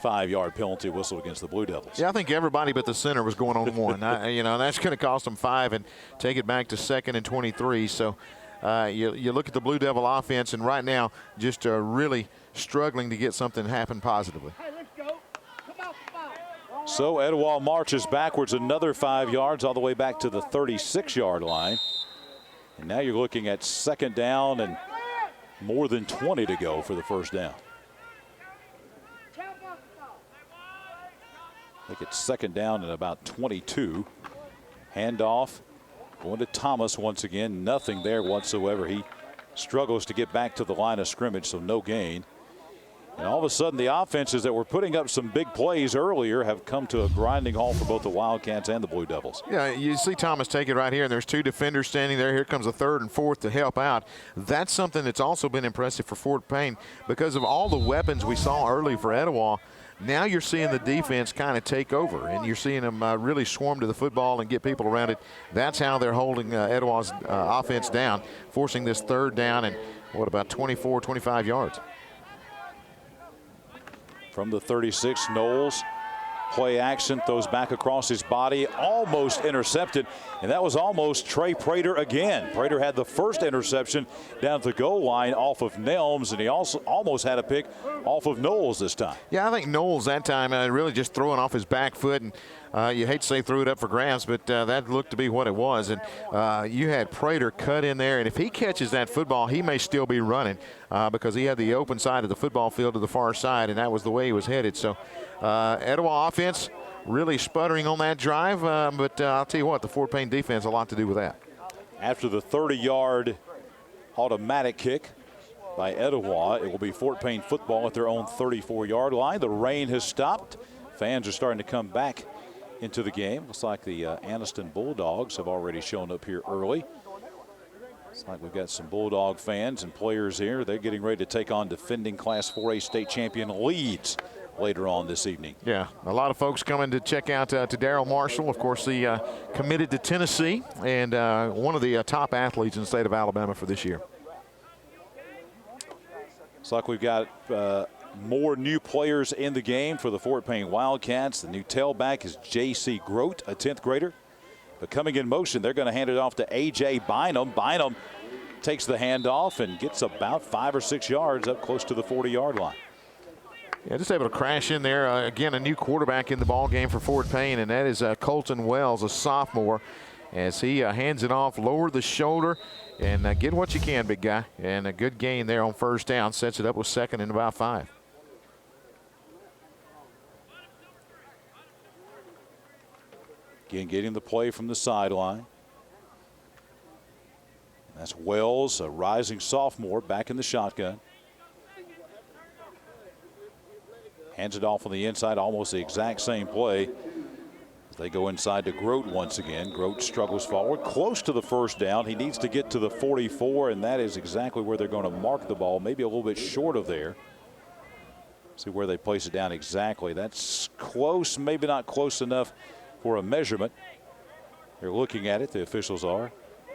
5-yard penalty whistle against the Blue Devils. Yeah, I think everybody but the center was going on one. You know, that's going to cost them 5 and take it back to 2nd and 23. So you look at the Blue Devil offense, and right now just really struggling to get something happen positively. So Etowah marches backwards another 5 yards all the way back to the 36-yard line. And now you're looking at second down and more than 20 to go for the first down. I think it's second down and about 22. Handoff going to Thomas once again. Nothing there whatsoever. He struggles to get back to the line of scrimmage, so no gain. And all of a sudden, the offenses that were putting up some big plays earlier have come to a grinding halt for both the Wildcats and the Blue Devils. Yeah, you see Thomas take it right here, and there's 2 defenders standing there. Here comes a 3rd and 4th to help out. That's something that's also been impressive for Fort Payne because of all the weapons we saw early for Etowah. Now you're seeing the defense kind of take over, and you're seeing them really swarm to the football and get people around it. That's how they're holding Etowah's offense down, forcing this 3rd down and, what, about 24, 25 yards. From the 36, Knowles, play action, throws back across his body, almost intercepted, and that was almost Trey Prater again. Prater had the first interception down at the goal line off of Nelms, and he also almost had a pick off of Knowles this time. Yeah, I think Knowles that time really just throwing off his back foot, and you hate to say threw it up for grabs, but that looked to be what it was. And you had Prater cut in there, and if he catches that football, he may still be running because he had the open side of the football field to the far side, and that was the way he was headed. So Etowah offense really sputtering on that drive, but I'll tell you what, the Fort Payne defense a lot to do with that. After the 30-yard automatic kick by Etowah, it will be Fort Payne football at their own 34-yard line. The rain has stopped. Fans are starting to come back into the game. Looks like the Anniston Bulldogs have already shown up here early. Looks like we've got some Bulldog fans and players here. They're getting ready to take on defending Class 4A state champion Leeds later on this evening. Yeah, a lot of folks coming to check out to Darryl Marshall. Of course, he committed to Tennessee and one of the top athletes in the state of Alabama for this year. Looks like we've got more new players in the game for the Fort Payne Wildcats. The new tailback is J.C. Grote, a 10th grader. But coming in motion, they're going to hand it off to A.J. Bynum. Bynum takes the handoff and gets about 5 or 6 yards up close to the 40-yard line. Yeah, just able to crash in there. Again, a new quarterback in the ball game for Fort Payne, and that is Colton Wells, a sophomore, as he hands it off, lower the shoulder, and get what you can, big guy. And a good gain there on first down, sets it up with 2nd and about 5. Again, getting the play from the sideline. That's Wells, a rising sophomore, back in the shotgun. Hands it off on the inside, almost the exact same play. They go inside to Grote once again. Grote struggles forward, close to the first down. He needs to get to the 44, and that is exactly where they're going to mark the ball, maybe a little bit short of there. See where they place it down exactly. That's close, maybe not close enough for a measurement. They're looking at it, the officials are,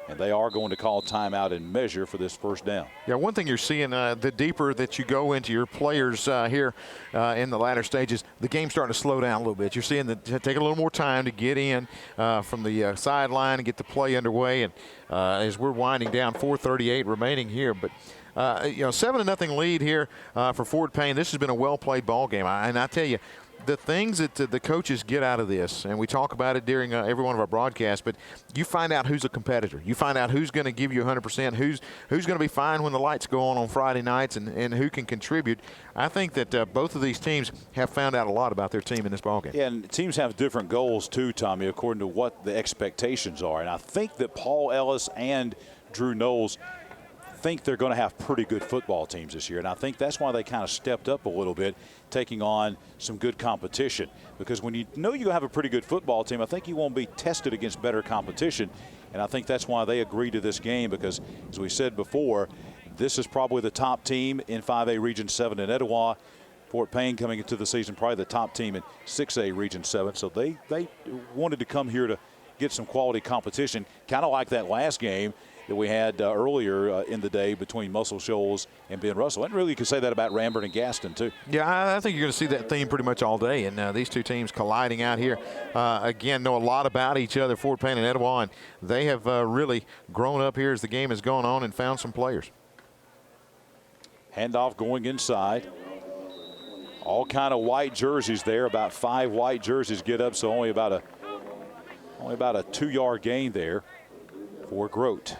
and they are going to call timeout and measure for this first down. Yeah, one thing you're seeing, the deeper that you go into your players here in the latter stages, the game's starting to slow down a little bit. You're seeing that take a little more time to get in from the sideline and get the play underway. And as we're winding down, 4:38 remaining here, but. 7-0 lead here for Fort Payne. This has been a well-played ball game, and I tell you, the things that the coaches get out of this, and we talk about it during every one of our broadcasts, but you find out who's a competitor. You find out who's going to give you 100%, who's going to be fine when the lights go on Friday nights, and who can contribute. I think that both of these teams have found out a lot about their team in this ball game. Yeah, and teams have different goals too, Tommy, according to what the expectations are. And I think that Paul Ellis and Drew Knowles think they're going to have pretty good football teams this year, and I think that's why they kind of stepped up a little bit, taking on some good competition. Because when you know you have a pretty good football team, I think you won't be tested against better competition, and I think that's why they agreed to this game, because as we said before, this is probably the top team in 5A Region 7 in Etowah. Fort Payne coming into the season probably the top team in 6A Region 7, so they wanted to come here to get some quality competition, kind of like that last game that we had earlier in the day between Muscle Shoals and Ben Russell. And really you could say that about Rambert and Gaston too. Yeah, I think you're going to see that theme pretty much all day. And these two teams colliding out here, again, know a lot about each other, Fort Payne and Etowah, and they have really grown up here as the game has gone on and found some players. Handoff going inside. All kind of white jerseys there, about 5 white jerseys get up, so only about a 2-yard gain there for Grote.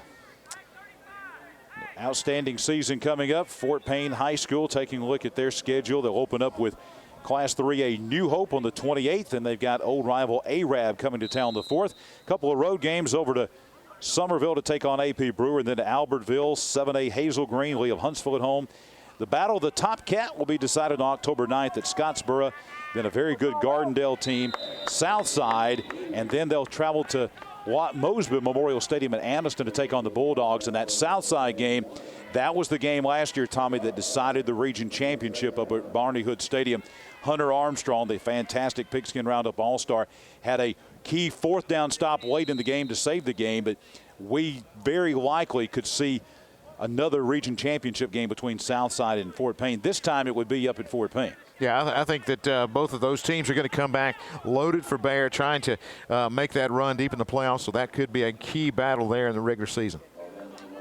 Outstanding season coming up. Fort Payne High School taking a look at their schedule. They'll open up with Class 3A New Hope on the 28th, and they've got old rival Arab coming to town the 4th. Couple of road games over to Summerville to take on AP Brewer, and then to Albertville, 7A Hazel Green, Lee of Huntsville at home. The Battle of the Top Cat will be decided on October 9th at Scottsboro. Then a very good Gardendale team, Southside, and then they'll travel to Mosby Memorial Stadium at Anniston to take on the Bulldogs. And that Southside game, that was the game last year, Tommy, that decided the region championship up at Barney Hood Stadium. Hunter Armstrong, the fantastic Pigskin Roundup All-Star, had a key 4th down stop late in the game to save the game, but we very likely could see another region championship game between Southside and Fort Payne. This time it would be up at Fort Payne. Yeah, I think that both of those teams are going to come back loaded for bear, trying to make that run deep in the playoffs, so that could be a key battle there in the regular season.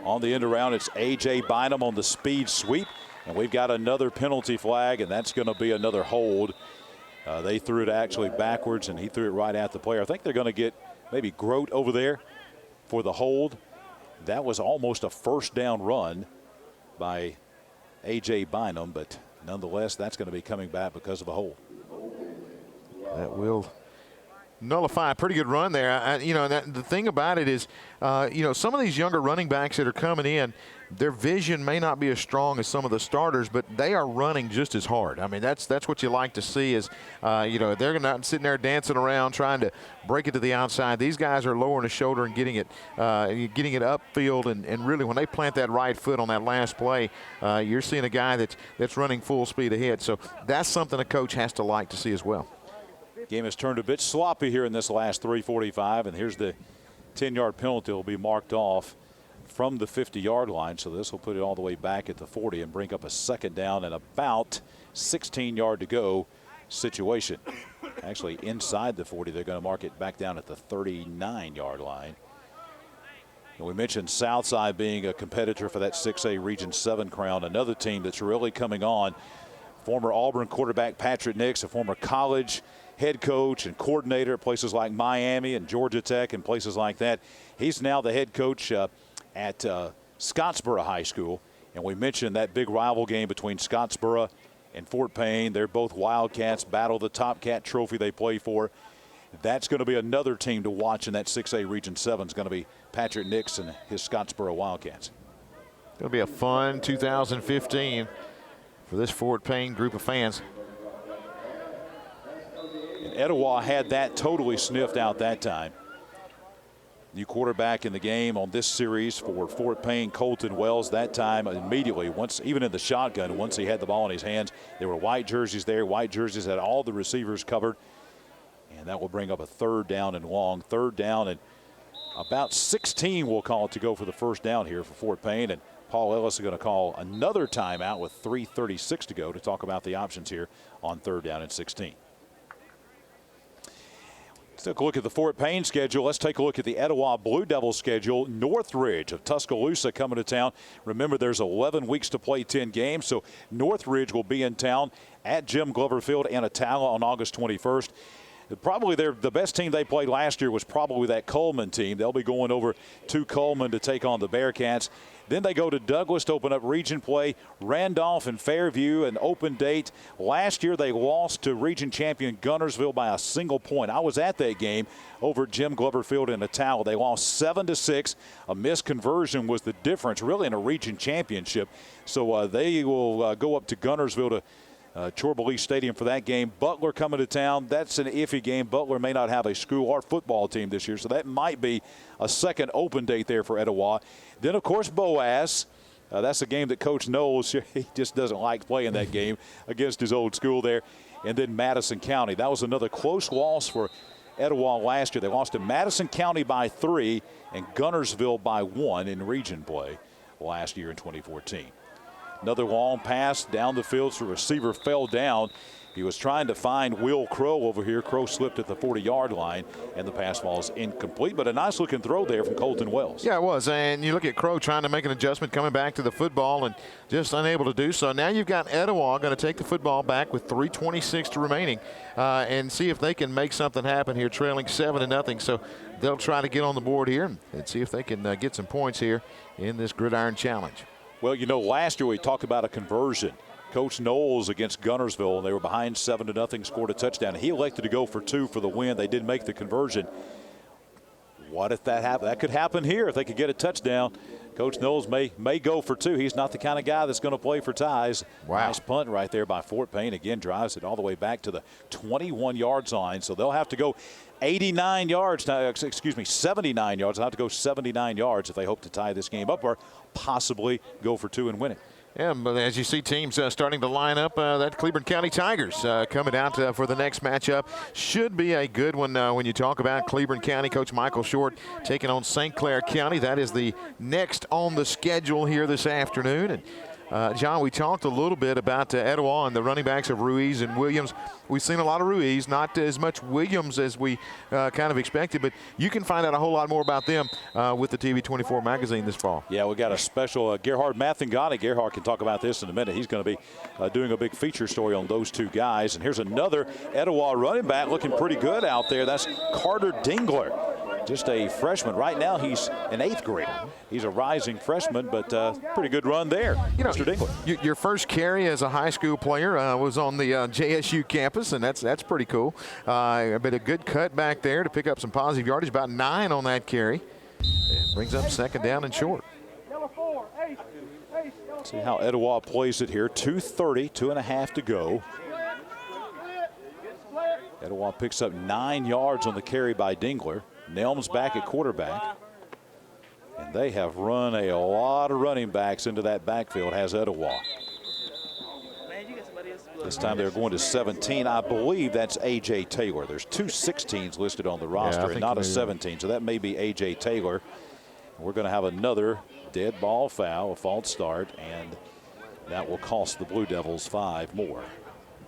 On the end around, it's A.J. Bynum on the speed sweep, and we've got another penalty flag, and that's going to be another hold. They threw it actually backwards, and he threw it right at the player. I think they're going to get maybe Grote over there for the hold. That was almost a 1st down run by A.J. Bynum, but nonetheless, that's going to be coming back because of a hold. That will nullify a pretty good run there. The thing about it is, some of these younger running backs that are coming in, their vision may not be as strong as some of the starters, but they are running just as hard. I mean, that's what you like to see is, they're not sitting there dancing around trying to break it to the outside. These guys are lowering the shoulder and getting it upfield, and really when they plant that right foot on that last play, you're seeing a guy that's running full speed ahead. So that's something a coach has to like to see as well. Game has turned a bit sloppy here in this last 3:45, and here's the 10-yard penalty. Will be marked off from the 50-yard line, so this will put it all the way back at the 40 and bring up a 2nd down and about 16-yard to go situation. Actually, inside the 40, they're going to mark it back down at the 39-yard line. And we mentioned Southside being a competitor for that 6A Region 7 crown. Another team that's really coming on. Former Auburn quarterback Patrick Nix, a former college head coach and coordinator at places like Miami and Georgia Tech and places like that. He's now the head coach at Scottsboro High School. And we mentioned that big rival game between Scottsboro and Fort Payne. They're both Wildcats, battle the Top Cat trophy they play for. That's going to be another team to watch in that 6A Region 7. Is going to be Patrick Nix and his Scottsboro Wildcats. It'll be a fun 2015 for this Fort Payne group of fans. And Etowah had that totally sniffed out that time. New quarterback in the game on this series for Fort Payne, Colton Wells. That time immediately, even in the shotgun, once he had the ball in his hands, there were white jerseys there. White jerseys had all the receivers covered. And that will bring up a 3rd down and long. 3rd down and about 16 we'll call it to go for the first down here for Fort Payne. And Paul Ellis is going to call another timeout with 3:36 to go to talk about the options here on 3rd down and 16. Let's take a look at the Fort Payne schedule. Let's take a look at the Etowah Blue Devils schedule. Northridge of Tuscaloosa coming to town. Remember, there's 11 weeks to play 10 games, so Northridge will be in town at Jim Glover Field and Etowah on August 21st. Probably the best team they played last year was probably that Coleman team. They'll be going over to Coleman to take on the Bearcats. Then they go to Douglas to open up region play. Randolph and Fairview, an open date. Last year they lost to region champion Guntersville by a single point. I was at that game over at Jim Glover Field in Etowah. They lost 7-6. A missed conversion was the difference really in a region championship. So they will go up to Guntersville to Chorba-Lee Stadium for that game. Butler coming to town. That's an iffy game. Butler may not have a school or football team this year, so that might be a second open date there for Etowah. Then, of course, Boaz. That's a game that Coach Knowles, he just doesn't like playing that game against his old school there. And then Madison County. That was another close loss for Etowah last year. They lost to Madison County by 3 and Guntersville by 1 in region play last year in 2014. Another long pass down the field, so the receiver fell down. He was trying to find Will Crow over here. Crow slipped at the 40-yard line, and the pass falls incomplete. But a nice-looking throw there from Colton Wells. Yeah, it was. And you look at Crow trying to make an adjustment, coming back to the football, and just unable to do so. Now you've got Etowah going to take the football back with 3:26 remaining and see if they can make something happen here, trailing 7-0. So they'll try to get on the board here and see if they can get some points here in this Gridiron Challenge. Well, you know, last year we talked about a conversion. Coach Knowles against Guntersville, and they were behind 7-0, scored a touchdown. He elected to go for 2 for the win. They did make the conversion. What if that happened? That could happen here if they could get a touchdown. Coach Knowles may go for 2. He's not the kind of guy that's going to play for ties. Wow. Nice punt right there by Fort Payne. Again, drives it all the way back to the 21-yard line. So they'll have to go 79 yards. They'll have to go 79 yards if they hope to tie this game up or possibly go for 2 and win it. Yeah, but as you see teams starting to line up, that Cleburne County Tigers coming out for the next matchup. Should be a good one when you talk about Cleburne County. Coach Michael Short taking on St. Clair County. That is the next on the schedule here this afternoon. And John, we talked a little bit about Etowah and the running backs of Ruiz and Williams. We've seen a lot of Ruiz, not as much Williams as we kind of expected, but you can find out a whole lot more about them with the TV24 magazine this fall. Yeah, we got a special Gerhard Mathangani. Gerhard can talk about this in a minute. He's going to be doing a big feature story on those 2 guys. And here's another Etowah running back looking pretty good out there. That's Carter Dingler. Just a freshman. Right now he's an 8th grader. He's a rising freshman, but pretty good run there, Mr. Dingler. Your first carry as a high school player was on the JSU campus, and that's pretty cool. But a good cut back there to pick up some positive yardage, about 9 on that carry. And brings up 2nd down and short. See how Etowah plays it here. 2:30, 2.5 to go. Etowah picks up 9 yards on the carry by Dingler. Nelms back at quarterback. And they have run a lot of running backs into that backfield, has Etowah. This time they're going to 17. I believe that's A.J. Taylor. There's 2 16s listed on the roster and not a 17. So that may be A.J. Taylor. We're going to have another dead ball foul, a false start, and that will cost the Blue Devils 5 more.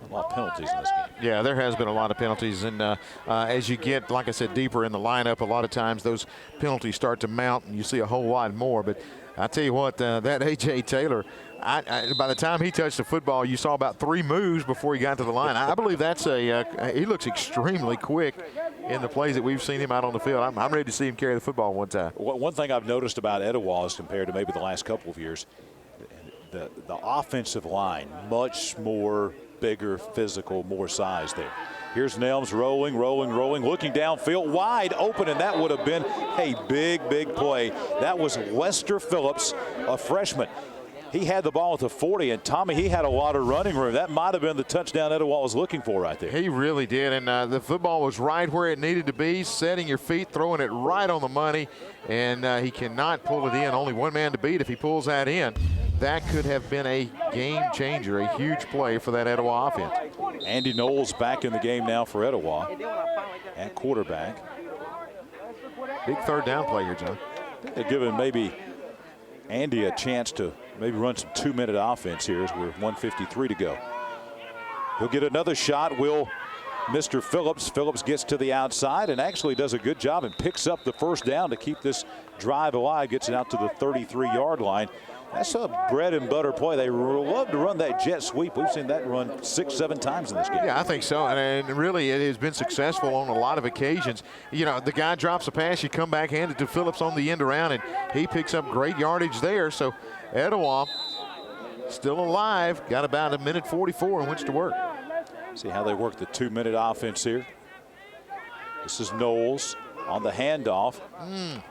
A lot of penalties in this game. Yeah, there has been a lot of penalties, and as you get, like I said, deeper in the lineup, a lot of times those penalties start to mount, and you see a whole lot more. But I tell you what, that A.J. Taylor, by the time he touched the football, you saw about 3 moves before he got to the line. I believe that's he looks extremely quick in the plays that we've seen him out on the field. I'm ready to see him carry the football one time. One thing I've noticed about Etowah is compared to maybe the last couple of years, the offensive line, much more bigger, physical, more size there. Here's Nelms rolling, looking downfield, wide open, and that would have been a big play. That was Lester Phillips, a freshman. he had the ball at the 40, and Tommy, he had a lot of running room. That might have been the touchdown Etowah was looking for right there. He really did, and the football was right where it needed to be, setting your feet, throwing it right on the money, and he cannot pull it in. Only one man to beat if he pulls that in. That could have been a game changer, a huge play for that Etowah offense. Andy Knowles back in the game now for Etowah at quarterback. Big third down play here, John. They're giving maybe Andy a chance to maybe run some 2-minute offense here as we're 1:53 to go. He'll get another shot. Will Mr. Phillips. Phillips gets to the outside and actually does a good job and picks up the first down to keep this drive alive. Gets it out to the 33-yard line. That's a bread and butter play. They love to run that jet sweep. We've seen that run 6-7 times in this game. Yeah, I think so. And really, it has been successful on a lot of occasions. You know, the guy drops a pass, you come back, hand it to Phillips on the end around, and he picks up great yardage there. So Etowah still alive. Got about 1:44 in which to work. See how they work the 2-minute offense here. This is Knowles on the handoff.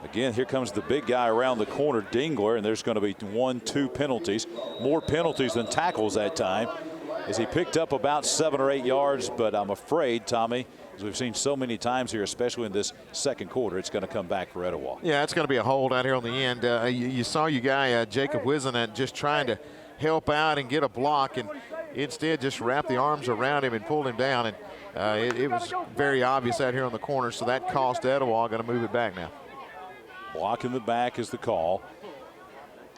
Again, here comes the big guy around the corner, Dingler, and there's going to be 1-2 penalties. More penalties than tackles that time, as he picked up about 7 or 8 yards. But I'm afraid, Tommy, as we've seen so many times here, especially in this second quarter, it's going to come back for Etowah. Yeah, it's going to be a hold out here on the end. You saw your guy, Jacob Wisenet, just trying to help out and get a block, and instead just wrapped the arms around him and pulled him down. And it was very obvious out here on the corner, so that cost Etowah. Going to move it back now. Block in the back is the call.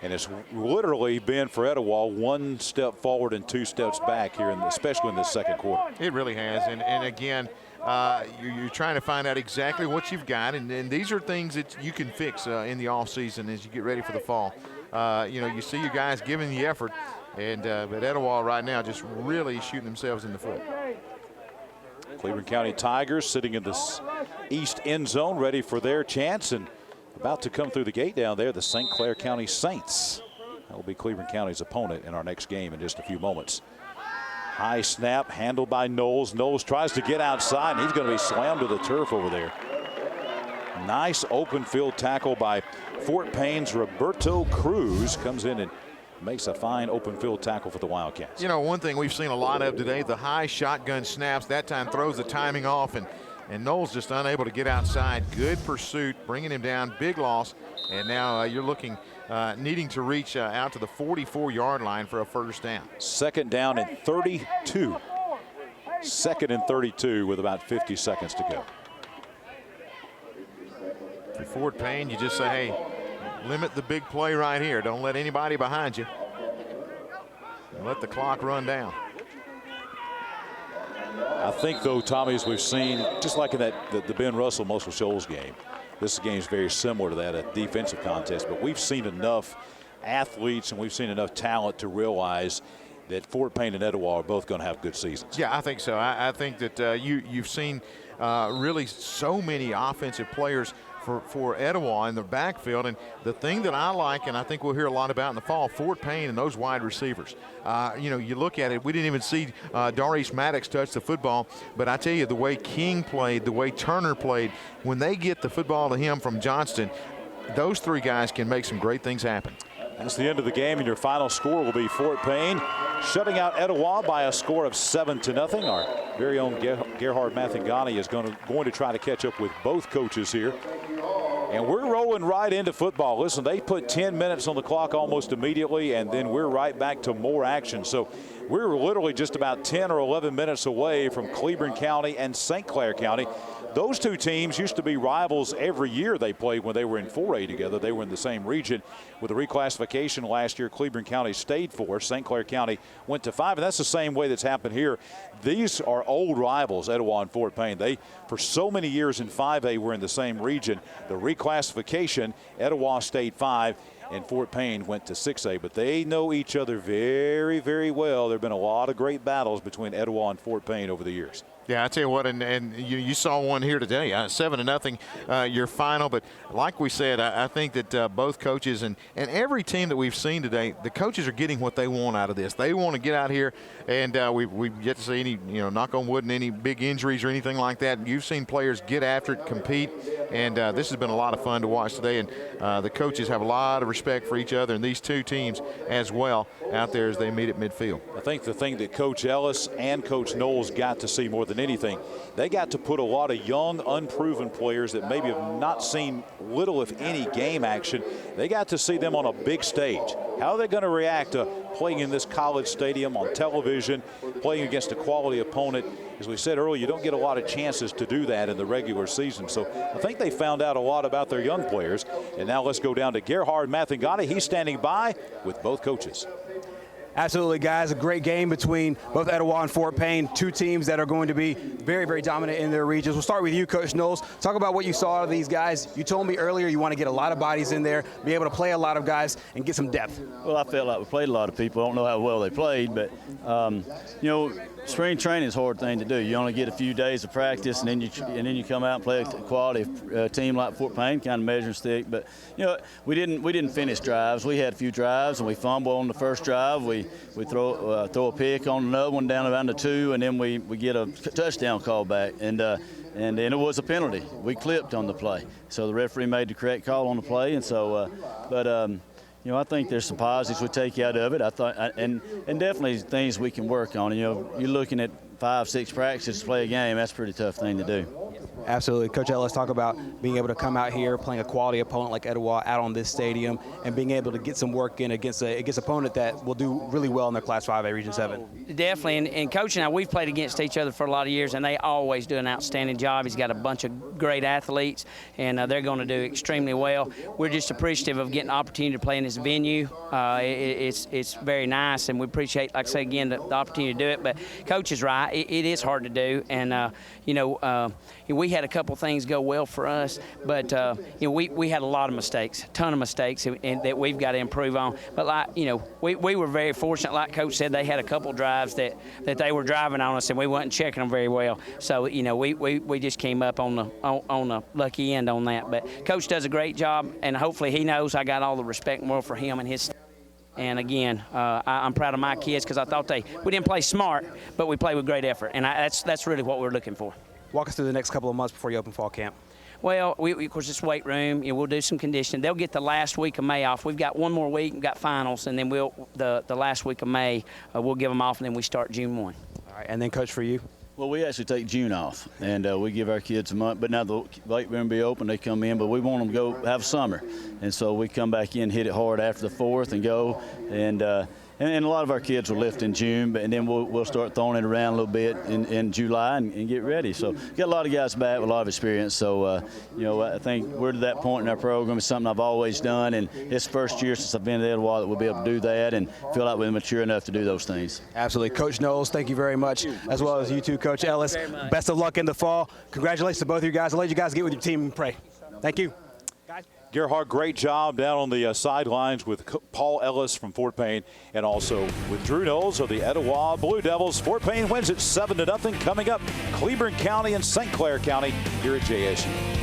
And it's literally been for Etowah 1 step forward and 2 steps back here, especially in this second quarter. It really has. And again, you're trying to find out exactly what you've got. And these are things that you can fix in the offseason as you get ready for the fall. You know, you see you guys giving the effort. And but Etowah right now just really shooting themselves in the foot. Cleveland County Tigers sitting in this east end zone, ready for their chance, and about to come through the gate down there, the St. Clair County Saints. That will be Cleveland County's opponent in our next game in just a few moments. High snap handled by Knowles. Knowles tries to get outside, and he's going to be slammed to the turf over there. Nice open field tackle by Fort Payne's Roberto Cruz. Comes in and makes a fine open field tackle for the Wildcats. You know, one thing we've seen a lot of today, the high shotgun snaps. That time throws the timing off, and Knowles just unable to get outside. Good pursuit, bringing him down. Big loss, and now you're looking, needing to reach out to the 44-yard line for a first down. Second down and 32. Second and 32 with about 50 seconds to go. For Fort Payne, you just say, hey, limit the big play right here. Don't let anybody behind you. And let the clock run down. I think, though, Tommy, as we've seen, just like in the Ben Russell Muscle Shoals game, this game is very similar to that, a defensive contest. But we've seen enough athletes and we've seen enough talent to realize that Fort Payne and Etowah are both going to have good seasons. Yeah, I think so. I think that you've seen really so many offensive players for Etowah in the backfield. And the thing that I like, and I think we'll hear a lot about in the fall, Fort Payne and those wide receivers. You know, you look at it, we didn't even see Darius Maddox touch the football, but I tell you, the way King played, the way Turner played, when they get the football to him from Johnston, those 3 guys can make some great things happen. That's the end of the game, and your final score will be Fort Payne shutting out Etowah by a score of 7-0. Our very own Gerhard Mathangani is going to try to catch up with both coaches here. And we're rolling right into football. Listen, they put 10 minutes on the clock almost immediately, and then we're right back to more action. So we're literally just about 10 or 11 minutes away from Cleveland County and St. Clair County. Those 2 teams used to be rivals every year they played when they were in 4A together. They were in the same region. With the reclassification last year, Cleveland County stayed 4. St. Clair County went to 5, and that's the same way that's happened here. These are old rivals, Etowah and Fort Payne. They, for so many years in 5A, were in the same region. The reclassification, Etowah stayed 5, and Fort Payne went to 6A. But they know each other very, very well. There have been a lot of great battles between Etowah and Fort Payne over the years. Yeah, I tell you what, and you saw one here today, 7-0, your final. But like we said, I think that both coaches and every team that we've seen today, the coaches are getting what they want out of this. They want to get out here, and we get to see any, knock on wood, and any big injuries or anything like that. You've seen players get after it, compete, and this has been a lot of fun to watch today. And the coaches have a lot of respect for each other, and these two teams as well out there as they meet at midfield. I think the thing that Coach Ellis and Coach Knowles got to see more than anything, they got to put a lot of young, unproven players that maybe have not seen little, if any, game action. They got to see them on a big stage. How are they going to react to playing in this college stadium on television, playing against a quality opponent? As we said earlier, you don't get a lot of chances to do that in the regular season. So I think they found out a lot about their young players. And now let's go down to Gerhard Mathangani. He's standing by with both coaches. Absolutely, guys. A great game between both Etowah and Fort Payne, two teams that are going to be very, very dominant in their regions. We'll start with you, Coach Knowles. Talk about what you saw out of these guys. You told me earlier you want to get a lot of bodies in there, be able to play a lot of guys, and get some depth. Well, I felt like we played a lot of people. I don't know how well they played, but, spring training is a hard thing to do. You only get a few days of practice, and then you come out and play a quality team like Fort Payne, kind of measuring stick. But, we didn't finish drives. We had a few drives, and we fumble on the first drive. We throw a pick on another one down around the 2, and then we get a touchdown call back, and it was a penalty. We clipped on the play, so the referee made the correct call on the play, and so I think there's some positives we take out of it. I thought, and definitely things we can work on. You're looking at 5-6 practices to play a game. That's a pretty tough thing to do. Absolutely. Coach Ellis, talk about being able to come out here, playing a quality opponent like Etowah out on this stadium, and being able to get some work in against an opponent that will do really well in their Class 5A Region 7. Definitely. And Coach and I, we've played against each other for a lot of years, and they always do an outstanding job. He's got a bunch of great athletes, and they're going to do extremely well. We're just appreciative of getting the opportunity to play in this venue. It's very nice, and we appreciate, like I say again, the opportunity to do it. But Coach is right. It is hard to do, and we had a couple things go well for us, but we had a lot of mistakes, a ton of mistakes, and that we've got to improve on. But we were very fortunate. Like Coach said, they had a couple drives that they were driving on us, and we wasn't checking them very well. So we just came up on the lucky end on that. But Coach does a great job, and hopefully he knows I got all the respect and more for him and his. And again, I'm proud of my kids because I thought we didn't play smart, but we played with great effort, and that's really what we're looking for. Walk us through the next couple of months before you open fall camp. Well, we of course, it's weight room. We'll do some conditioning. They'll get the last week of May off. We've got one more week. We've got finals, and then the last week of May, we'll give them off, and then we start June 1. All right, and then, Coach, for you? Well, we actually take June off, and we give our kids a month. But now the weight room be open, they come in, but we want them to go have summer. And so we come back in, hit it hard after the 4th and go. And a lot of our kids will lift in June, and then we'll start throwing it around a little bit in July and get ready. So got a lot of guys back with a lot of experience. So, I think we're to that point in our program. It's something I've always done, and it's the first year since I've been at Etowah that we'll be able to do that and feel like we're mature enough to do those things. Absolutely. Coach Knowles, thank you very much, as well as you too, Coach Ellis. Best of luck in the fall. Congratulations to both of you guys. I'll let you guys get with your team and pray. Thank you. Gerhard, great job down on the sidelines with Paul Ellis from Fort Payne, and also with Drew Knowles of the Etowah Blue Devils. Fort Payne wins it 7-0. Coming up, Cleburne County and St. Clair County here at JSU.